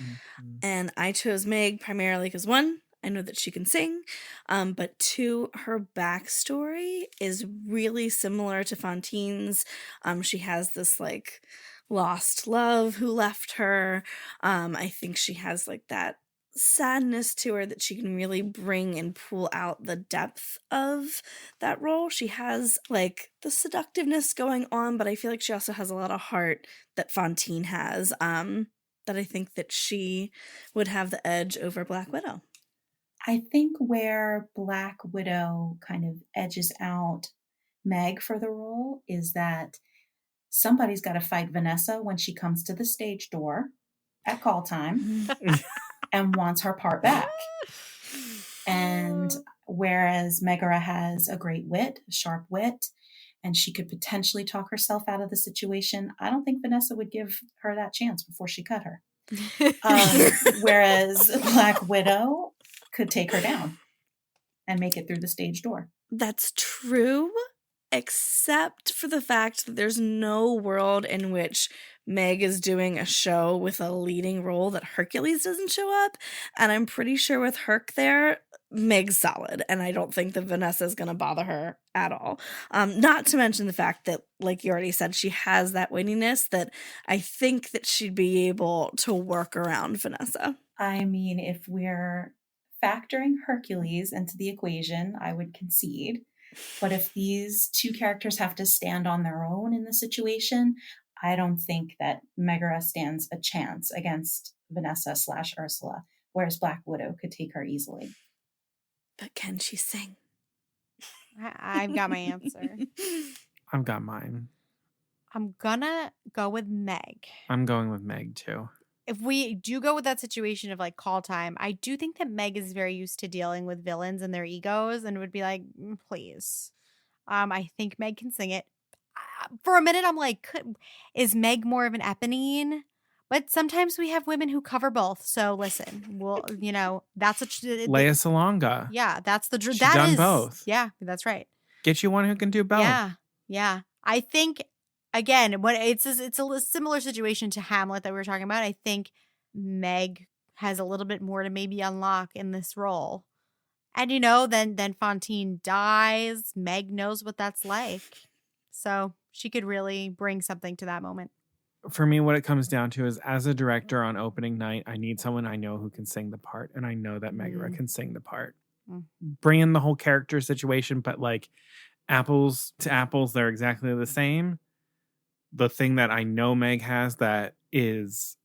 Mm-hmm. And I chose Meg primarily because 1, I know that she can sing, but 2, her backstory is really similar to Fantine's. She has this like lost love who left her. I think she has like that sadness to her that she can really bring and pull out the depth of that role. She has like the seductiveness going on, but I feel like she also has a lot of heart that Fantine has, that I think that she would have the edge over Black Widow. I think where Black Widow kind of edges out Meg for the role is that somebody's got to fight Vanessa when she comes to the stage door at call time and wants her part back. And whereas Megara has a great wit, a sharp wit, and she could potentially talk herself out of the situation, I don't think Vanessa would give her that chance before she cut her. Whereas Black Widow could take her down and make it through the stage door. That's true, except for the fact that there's no world in which Meg is doing a show with a leading role that Hercules doesn't show up. And I'm pretty sure with Herc there, Meg's solid. And I don't think that Vanessa's going to bother her at all. Not to mention the fact that, like you already said, she has that wittiness that I think that she'd be able to work around Vanessa. I mean, if we're factoring Hercules into the equation, I would concede. But if these two characters have to stand on their own in the situation, I don't think that Megara stands a chance against Vanessa / Ursula, whereas Black Widow could take her easily. But can she sing? I've got my answer. I've got mine. I'm gonna go with Meg. I'm going with Meg too. If we do go with that situation of like call time, I do think that Meg is very used to dealing with villains and their egos and would be like, please. I think Meg can sing it. For a minute, I'm like, is Meg more of an Eponine? But sometimes we have women who cover both. So listen, well, that's a Lea Salonga. Yeah, that's the She's that done is both. Yeah, that's right. Get you one who can do both. Yeah. I think again, when it's a similar situation to Hamlet that we were talking about. I think Meg has a little bit more to maybe unlock in this role. And then Fantine dies. Meg knows what that's like. So she could really bring something to that moment. For me, what it comes down to is, as a director on opening night, I need someone I know who can sing the part. And I know that Megara can sing the part. Bring in the whole character situation, but like apples to apples, they're exactly the same. The thing that I know Meg has that is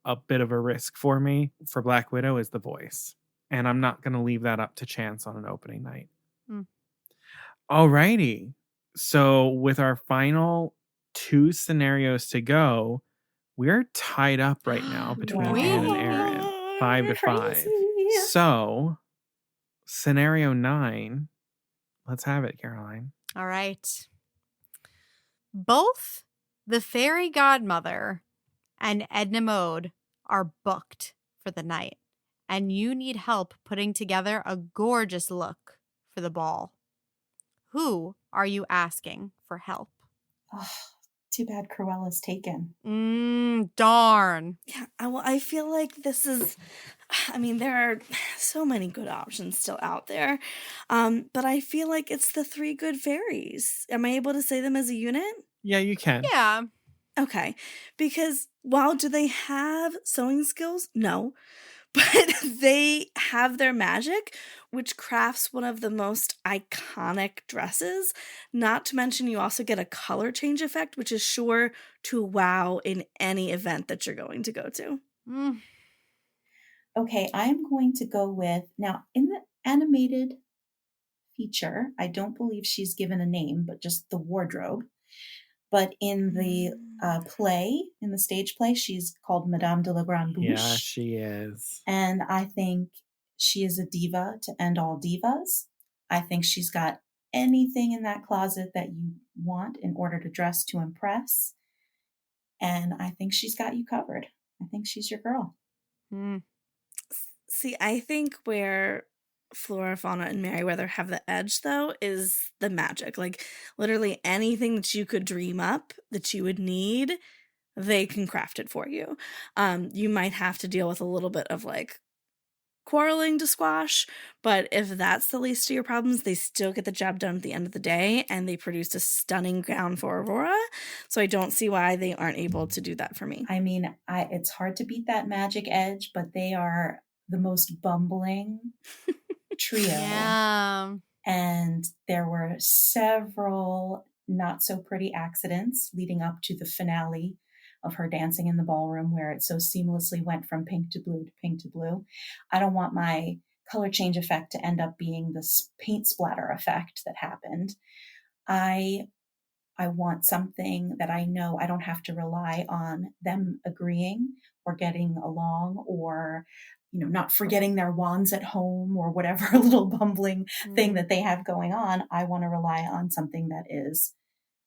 a bit of a risk for me for Black Widow is the voice. And I'm not going to leave that up to chance on an opening night. Alrighty. So with our final 2 scenarios to go, we're tied up right now between Anne and Erin, 5-5. So scenario 9, let's have it, Caroline. All right. Both the fairy godmother and Edna Mode are booked for the night, and you need help putting together a gorgeous look for the ball. Who are you asking for help? Oh, too bad Cruella's taken. Darn. Yeah, I feel like this is, there are so many good options still out there. But I feel like it's the 3 good fairies. Am I able to say them as a unit? Yeah, you can. Yeah. Okay. Because while do they have sewing skills? No. But they have their magic, which crafts one of the most iconic dresses. Not to mention you also get a color change effect, which is sure to wow in any event that you're going to go to. Okay, I'm going to go with, now in the animated feature, I don't believe she's given a name, but just the wardrobe. But in the play, in the stage play, she's called Madame de la Grande Bouche. Yeah, she is. And I think she is a diva to end all divas. I think she's got anything in that closet that you want in order to dress to impress. And I think she's got you covered. I think she's your girl. See, I think where Flora, Fauna, and Merryweather have the edge, though, is the magic. Like, literally anything that you could dream up that you would need, they can craft it for you. You might have to deal with a little bit of, like, quarreling to squash, but if that's the least of your problems, they still get the job done at the end of the day, and they produced a stunning gown for Aurora, so I don't see why they aren't able to do that for me. I mean, it's hard to beat that magic edge, but they are the most bumbling trio. Yeah. And there were several not so pretty accidents leading up to the finale of her dancing in the ballroom, where it so seamlessly went from pink to blue to pink to blue. I don't want my color change effect to end up being this paint splatter effect that happened. I I want something that I know I don't have to rely on them agreeing or getting along or, not forgetting their wands at home or whatever little bumbling thing that they have going on. I want to rely on something that is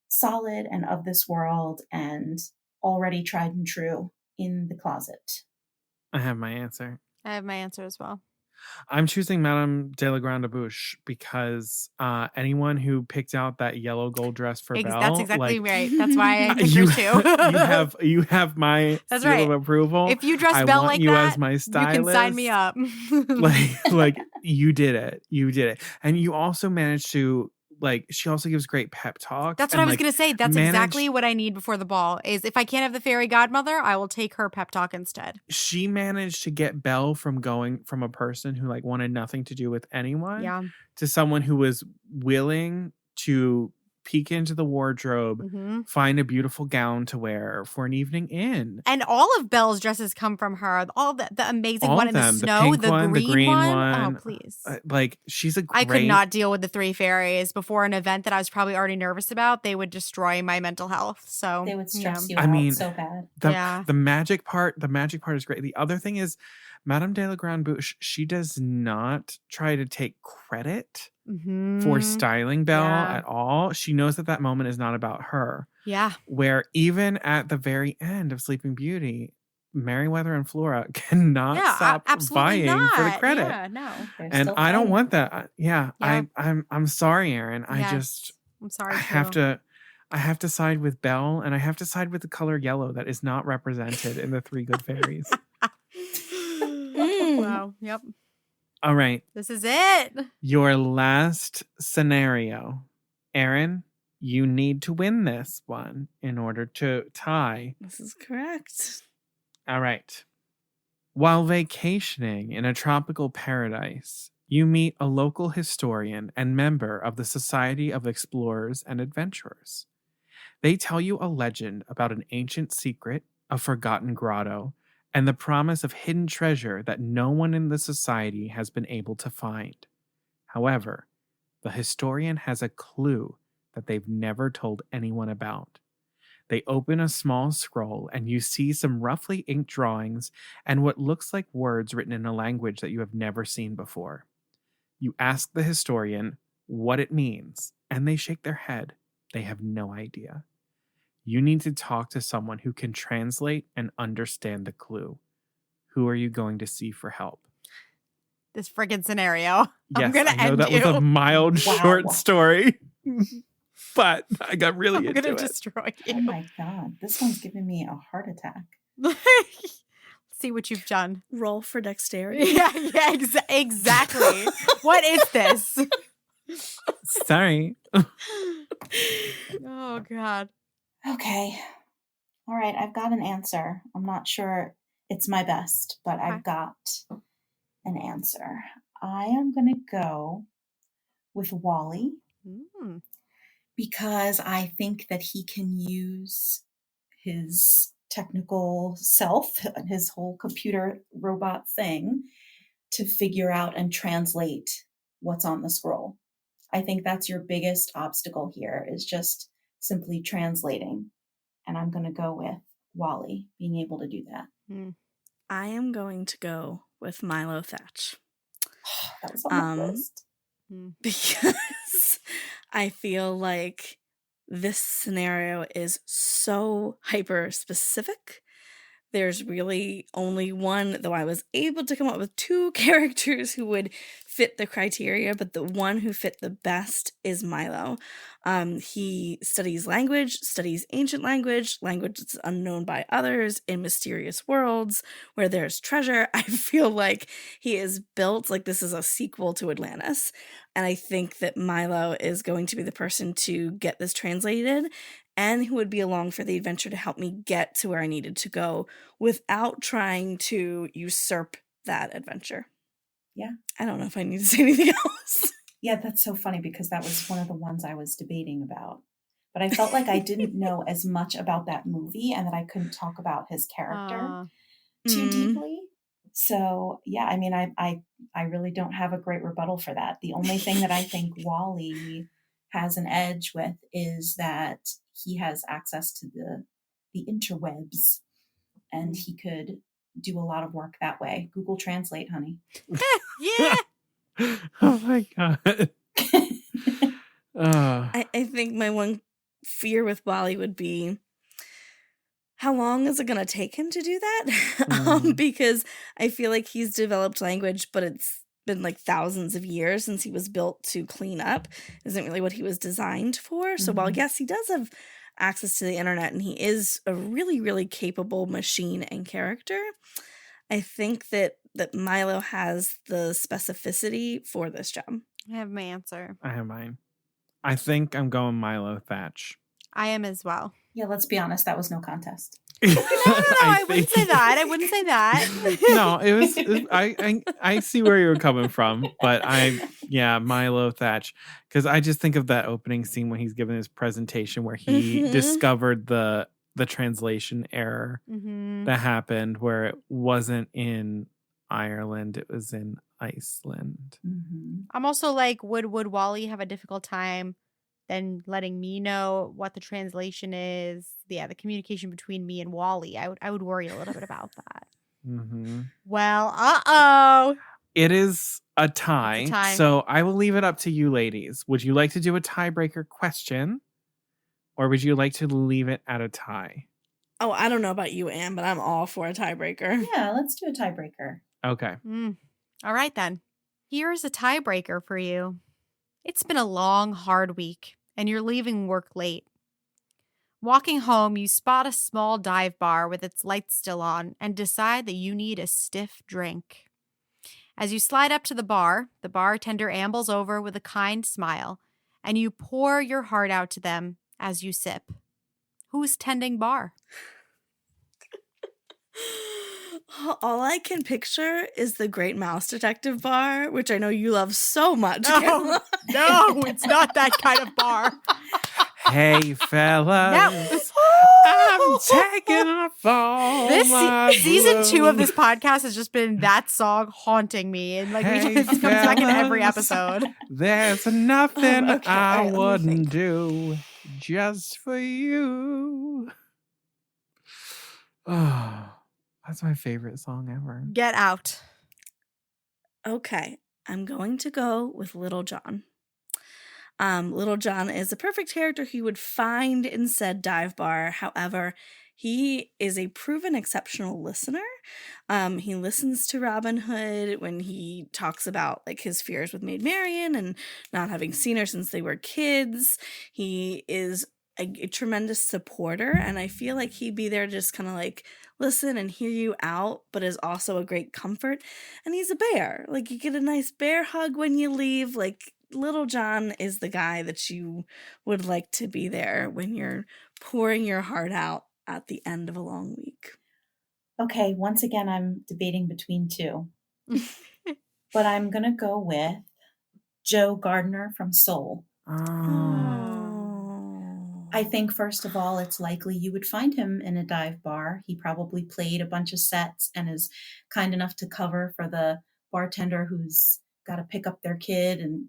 solid and of this world and already tried and true in the closet. I have my answer. I have my answer as well. I'm choosing Madame de la Grande Bouche because anyone who picked out that yellow gold dress for Belle, That's exactly like, right. That's why I picked you, her too. you have my That's seal right. of approval. If you dress I Belle want like you that, as my stylist. you can sign me up. like you did it, and you also managed to, like, she also gives great pep talks. That's what I was going to say. That's exactly what I need before the ball is if I can't have the fairy godmother, I will take her pep talk instead. She managed to get Belle from going from a person who like wanted nothing to do with anyone to someone who was willing to peek into the wardrobe, find a beautiful gown to wear for an evening in. And all of Belle's dresses come from her. All the amazing all one in the snow, the green one. Oh, please. Like, she's a great... I could not deal with the three fairies before an event that I was probably already nervous about. They would destroy my mental health. So they would stress you out so bad. The magic part is great. The other thing is Madame de la Grande Bouche, she does not try to take credit for styling Belle at all. She knows that moment is not about her. Yeah. Where even at the very end of Sleeping Beauty, Merryweather and Flora cannot stop vying for the credit. Yeah, no. And I don't want that. I'm sorry, Erin. Yes. I'm sorry. I have to side with Belle, and I have to side with the color yellow that is not represented in the Three Good Fairies. Wow. Yep. All right. This is it. Your last scenario. Erin, you need to win this one in order to tie. This is correct. All right. While vacationing in a tropical paradise, you meet a local historian and member of the Society of Explorers and Adventurers. They tell you a legend about an ancient secret, a forgotten grotto, and the promise of hidden treasure that no one in the society has been able to find. However, the historian has a clue that they've never told anyone about. They open a small scroll and you see some roughly inked drawings and what looks like words written in a language that you have never seen before. You ask the historian what it means, and they shake their head. They have no idea. You need to talk to someone who can translate and understand the clue. Who are you going to see for help? This friggin' scenario. Yes, I know that was a mild, short story. But I got really into it. I'm going to destroy you. Oh my God. This one's giving me a heart attack. See what you've done. Roll for dexterity. Yeah, exactly. What is this? Sorry. Oh, God. Okay. All right. I've got an answer. I'm not sure it's my best, but I've got an answer. I am going to go with Wally. Because I think that he can use his technical self, his whole computer robot thing, to figure out and translate what's on the scroll. I think that's your biggest obstacle here, is just simply translating. And I'm going to go with Wally being able to do that. I am going to go with Milo Thatch. That was on my list. Because I feel like this scenario is so hyper specific. There's really only one, though I was able to come up with two characters who would fit the criteria, but the one who fit the best is Milo. He studies language, studies ancient language that's unknown by others in mysterious worlds where there's treasure. I feel like he is built like this is a sequel to Atlantis. And I think that Milo is going to be the person to get this translated and who would be along for the adventure to help me get to where I needed to go without trying to usurp that adventure. Yeah. I don't know if I need to say anything else. Yeah, that's so funny because that was one of the ones I was debating about. But I felt like I didn't know as much about that movie and that I couldn't talk about his character too deeply. So, yeah, I mean, I really don't have a great rebuttal for that. The only thing that I think Wally has an edge with is that he has access to the interwebs, and he could do a lot of work that way. Google Translate, honey. Yeah. Oh my god. I think my one fear with Wally would be, how long is it going to take him to do that? Because I feel like he's developed language, but it's been like thousands of years since he was built to clean up. Isn't really what he was designed for. So while, yes, he does have access to the internet and he is a really, really capable machine and character, I think that Milo has the specificity for this job. I have my answer. I have mine. I think I'm going Milo Thatch. I am as well. Yeah, let's be honest. That was no contest. No, I wouldn't say that. I wouldn't say that. No, it was I see where you were coming from, but Milo Thatch, because I just think of that opening scene when he's giving his presentation where he discovered the translation error that happened, where it wasn't in Ireland, it was in Iceland. I'm also like, would Wally have a difficult time then letting me know what the translation is? Yeah, the communication between me and Wally. I would worry a little bit about that. Well, it is a tie. So I will leave it up to you ladies. Would you like to do a tiebreaker question, or would you like to leave it at a tie? Oh, I don't know about you, Anne, but I'm all for a tiebreaker. Yeah, let's do a tiebreaker. Okay. All right, then. Here's a tiebreaker for you. It's been a long, hard week, and you're leaving work late. Walking home, you spot a small dive bar with its lights still on and decide that you need a stiff drink. As you slide up to the bartender ambles over with a kind smile, and you pour your heart out to them as you sip. Who's tending bar? All I can picture is the Great Mouse Detective bar, which I know you love so much. No, it's not that kind of bar. Hey, fellas. I'm taking a fall. This season 2 of this podcast has just been that song haunting me, and like it comes back in every episode. There's nothing I wouldn't do just for you. Oh, that's my favorite song ever. Get out. Okay, I'm going to go with Little John. Little John is a perfect character he would find in said dive bar. However, he is a proven exceptional listener. He listens to Robin Hood when he talks about like his fears with Maid Marian and not having seen her since they were kids. He is a tremendous supporter, and I feel like he'd be there to just kind of like listen and hear you out, but is also a great comfort. And he's a bear. Like, you get a nice bear hug when you leave. Like, Little John is the guy that you would like to be there when you're pouring your heart out at the end of a long week. Okay, once again, I'm debating between two. But I'm going to go with Joe Gardner from Soul. I think, first of all, it's likely you would find him in a dive bar. He probably played a bunch of sets and is kind enough to cover for the bartender who's got to pick up their kid and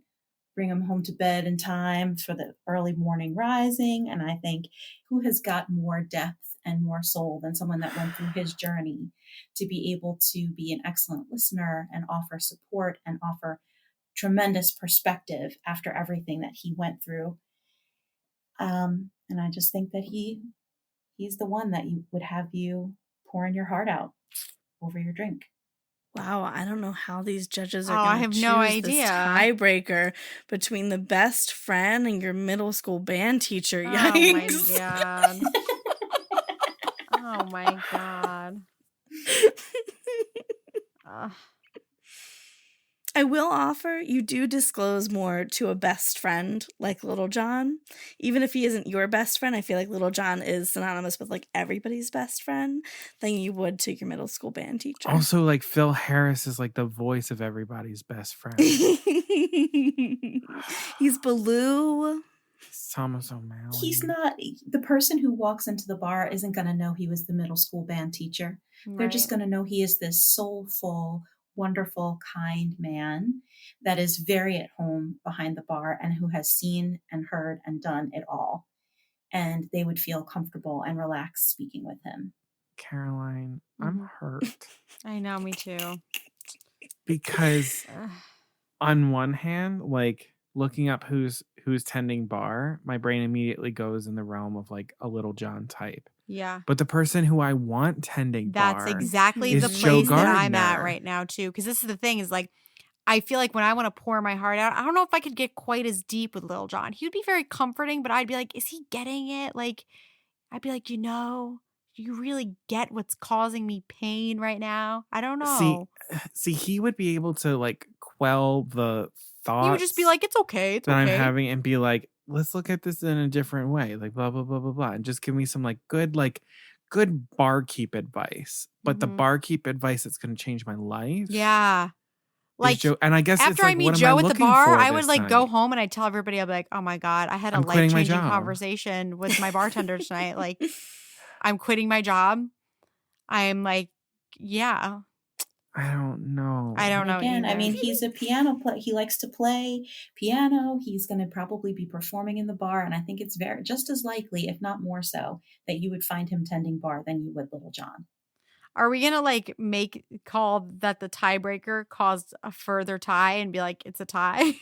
bring him home to bed in time for the early morning rising. And I think who has got more depth and more soul than someone that went through his journey to be able to be an excellent listener and offer support and offer tremendous perspective after everything that he went through. And I just think that he's the one that you would have you pouring your heart out over your drink. Wow, I don't know how these judges are going to choose no idea. This tiebreaker between the best friend and your middle school band teacher. Yikes. Oh my god. I will offer, you do disclose more to a best friend like Little John. Even if he isn't your best friend, I feel like Little John is synonymous with like everybody's best friend than you would to your middle school band teacher. Also, like Phil Harris is like the voice of everybody's best friend. He's Baloo. Thomas O'Malley. He's not, the person who walks into the bar isn't going to know he was the middle school band teacher. Right. They're just going to know he is this soulful, wonderful, kind man that is very at home behind the bar and who has seen and heard and done it all. And they would feel comfortable and relaxed speaking with him. Caroline, I'm hurt. I know, me too. Because on one hand, like looking up who's tending bar, my brain immediately goes in the realm of like a Little John type. Yeah. But the person who I want tending bar, that's exactly is the Joe place that I'm at Gardner. right now too. Because this is the thing is like, I feel like when I want to pour my heart out, I don't know if I could get quite as deep with Lil Jon. He would be very comforting, but I'd be like, is he getting it? Like, I'd be like, do you really get what's causing me pain right now? I don't know. See, he would be able to like quell the thoughts. He would just be like, it's okay. It's that okay. I'm having and be like, let's look at this in a different way. Like blah, blah, blah, blah, blah. And just give me some good barkeep advice. But the barkeep advice that's going to change my life. Yeah. Like, Joe, and I guess after it's like, I meet what am Joe at the looking bar, for I would this like go night? home and I'd tell everybody, I'd be like, oh my God, I had a I'm quitting my life-changing job. conversation with my bartender tonight. Like, I'm quitting my job. I'm like, yeah. I don't know. I don't know. Again, I either. mean, he's a piano player. He likes to play piano. He's going to probably be performing in the bar. And I think it's just as likely, if not more so, that you would find him tending bar than you would Little John. Are we gonna like call that the tiebreaker caused a further tie and be like it's a tie?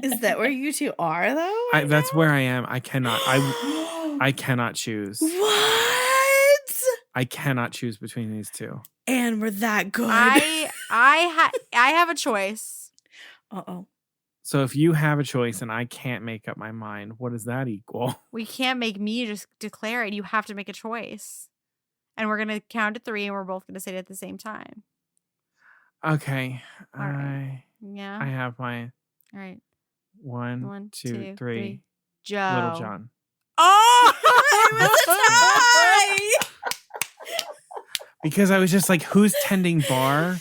Is that where you two are though? That's where I am. I cannot. I cannot choose. What? I cannot choose between these two. And we're that good. I have a choice. Uh-oh. So if you have a choice and I can't make up my mind, what does that equal? We can't make me just declare it. You have to make a choice. And we're going to count to 3 and we're both going to say it at the same time. Okay. All right. Yeah. I have my All right. 1, 2, 3. Joe. Little John. Oh! It was a tie! Because I was just like, who's tending bar?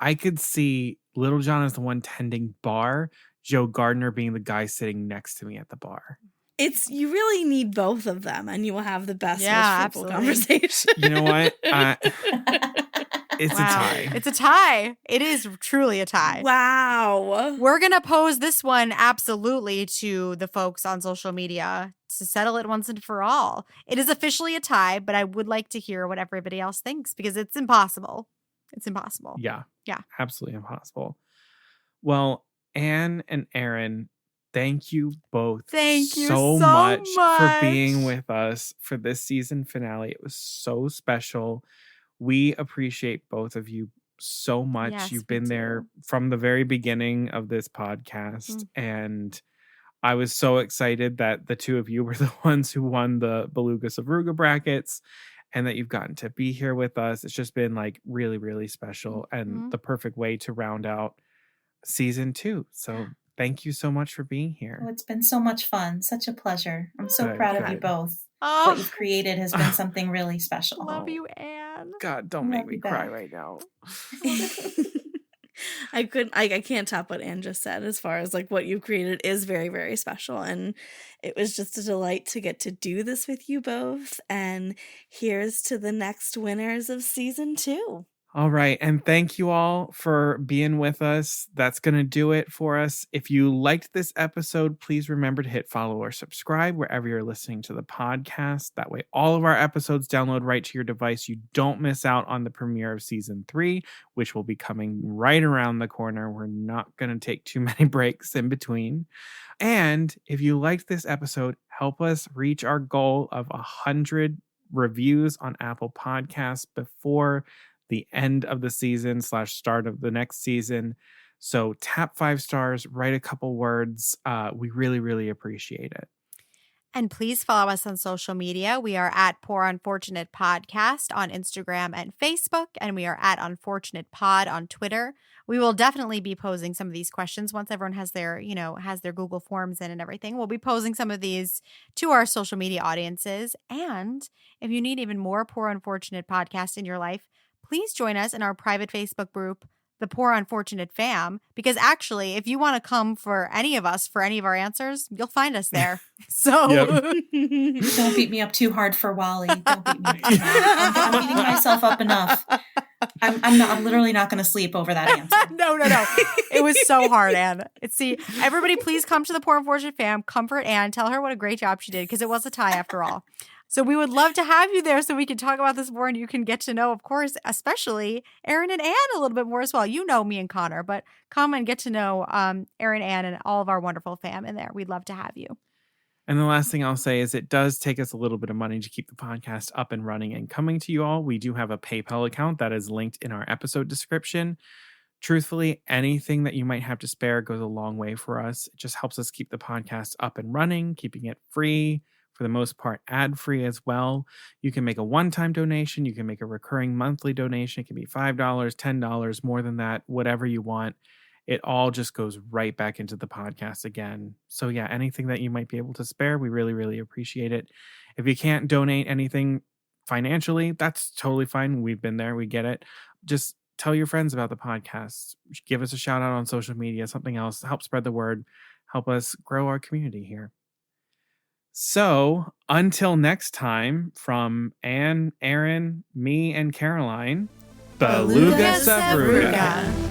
I could see Little John as the one tending bar, Joe Gardner being the guy sitting next to me at the bar. You really need both of them and you will have the best, Yeah, most fruitful absolutely. conversation. You know what? It's a tie. It's a tie. It is truly a tie. Wow. We're going to pose this one absolutely to the folks on social media to settle it once and for all. It is officially a tie, but I would like to hear what everybody else thinks because it's impossible. It's impossible. Yeah. Yeah. Absolutely impossible. Well, Anne and Erin, thank you both Thank you so so much for much. being with us for this season finale. It was so special. We appreciate both of you so much. Yes, You've we been there do. from the very beginning of this podcast. And I was so excited that the two of you were the ones who won the Beluga Savruga brackets and that you've gotten to be here with us. It's just been like really, really special and the perfect way to round out season 2. So thank you so much for being here. Oh, it's been so much fun. Such a pleasure. I'm so Good, proud of you good. both. Oh, What you've created has been something really special. love you, Anne. God, don't make Love me you cry back. right now. I can't top what Anne just said as far as like what you created is very, very special. And it was just a delight to get to do this with you both. And here's to the next winners of season 2. All right. And thank you all for being with us. That's going to do it for us. If you liked this episode, please remember to hit follow or subscribe wherever you're listening to the podcast. That way, all of our episodes download right to your device. You don't miss out on the premiere of season 3, which will be coming right around the corner. We're not going to take too many breaks in between. And if you liked this episode, help us reach our goal of 100 reviews on Apple Podcasts before the end of the season / start of the next season. So tap 5 stars, write a couple words. We really, really appreciate it. And please follow us on social media. We are at Poor Unfortunate Podcast on Instagram and Facebook, and we are at Unfortunate Pod on Twitter. We will definitely be posing some of these questions once everyone has their Google Forms in and everything. We'll be posing some of these to our social media audiences. And if you need even more Poor Unfortunate Podcast in your life, please join us in our private Facebook group, The Poor Unfortunate Fam, because actually, if you want to come for any of us, for any of our answers, you'll find us there. So Yep. Don't beat me up too hard for Wally. Don't beat me up too hard. I'm beating myself up enough. I'm literally not going to sleep over that answer. No. It was so hard, Anne. Everybody please come to the Poor Unfortunate fam. Comfort Anne. Tell her what a great job she did because it was a tie after all. So we would love to have you there so we can talk about this more and you can get to know, of course, especially Erin and Anne a little bit more as well. You know me and Connor, but come and get to know Erin, Anne, and all of our wonderful fam in there. We'd love to have you. And the last thing I'll say is it does take us a little bit of money to keep the podcast up and running and coming to you all. We do have a PayPal account that is linked in our episode description. Truthfully, anything that you might have to spare goes a long way for us. It just helps us keep the podcast up and running, keeping it free, for the most part, ad-free as well. You can make a one-time donation. You can make a recurring monthly donation. It can be $5, $10, more than that, whatever you want. It all just goes right back into the podcast again. So yeah, anything that you might be able to spare, we really, really appreciate it. If you can't donate anything financially, that's totally fine. We've been there. We get it. Just tell your friends about the podcast. Give us a shout out on social media, something else. Help spread the word. Help us grow our community here. So until next time, from Anne, Erin, me, and Caroline, Beluga Savruga.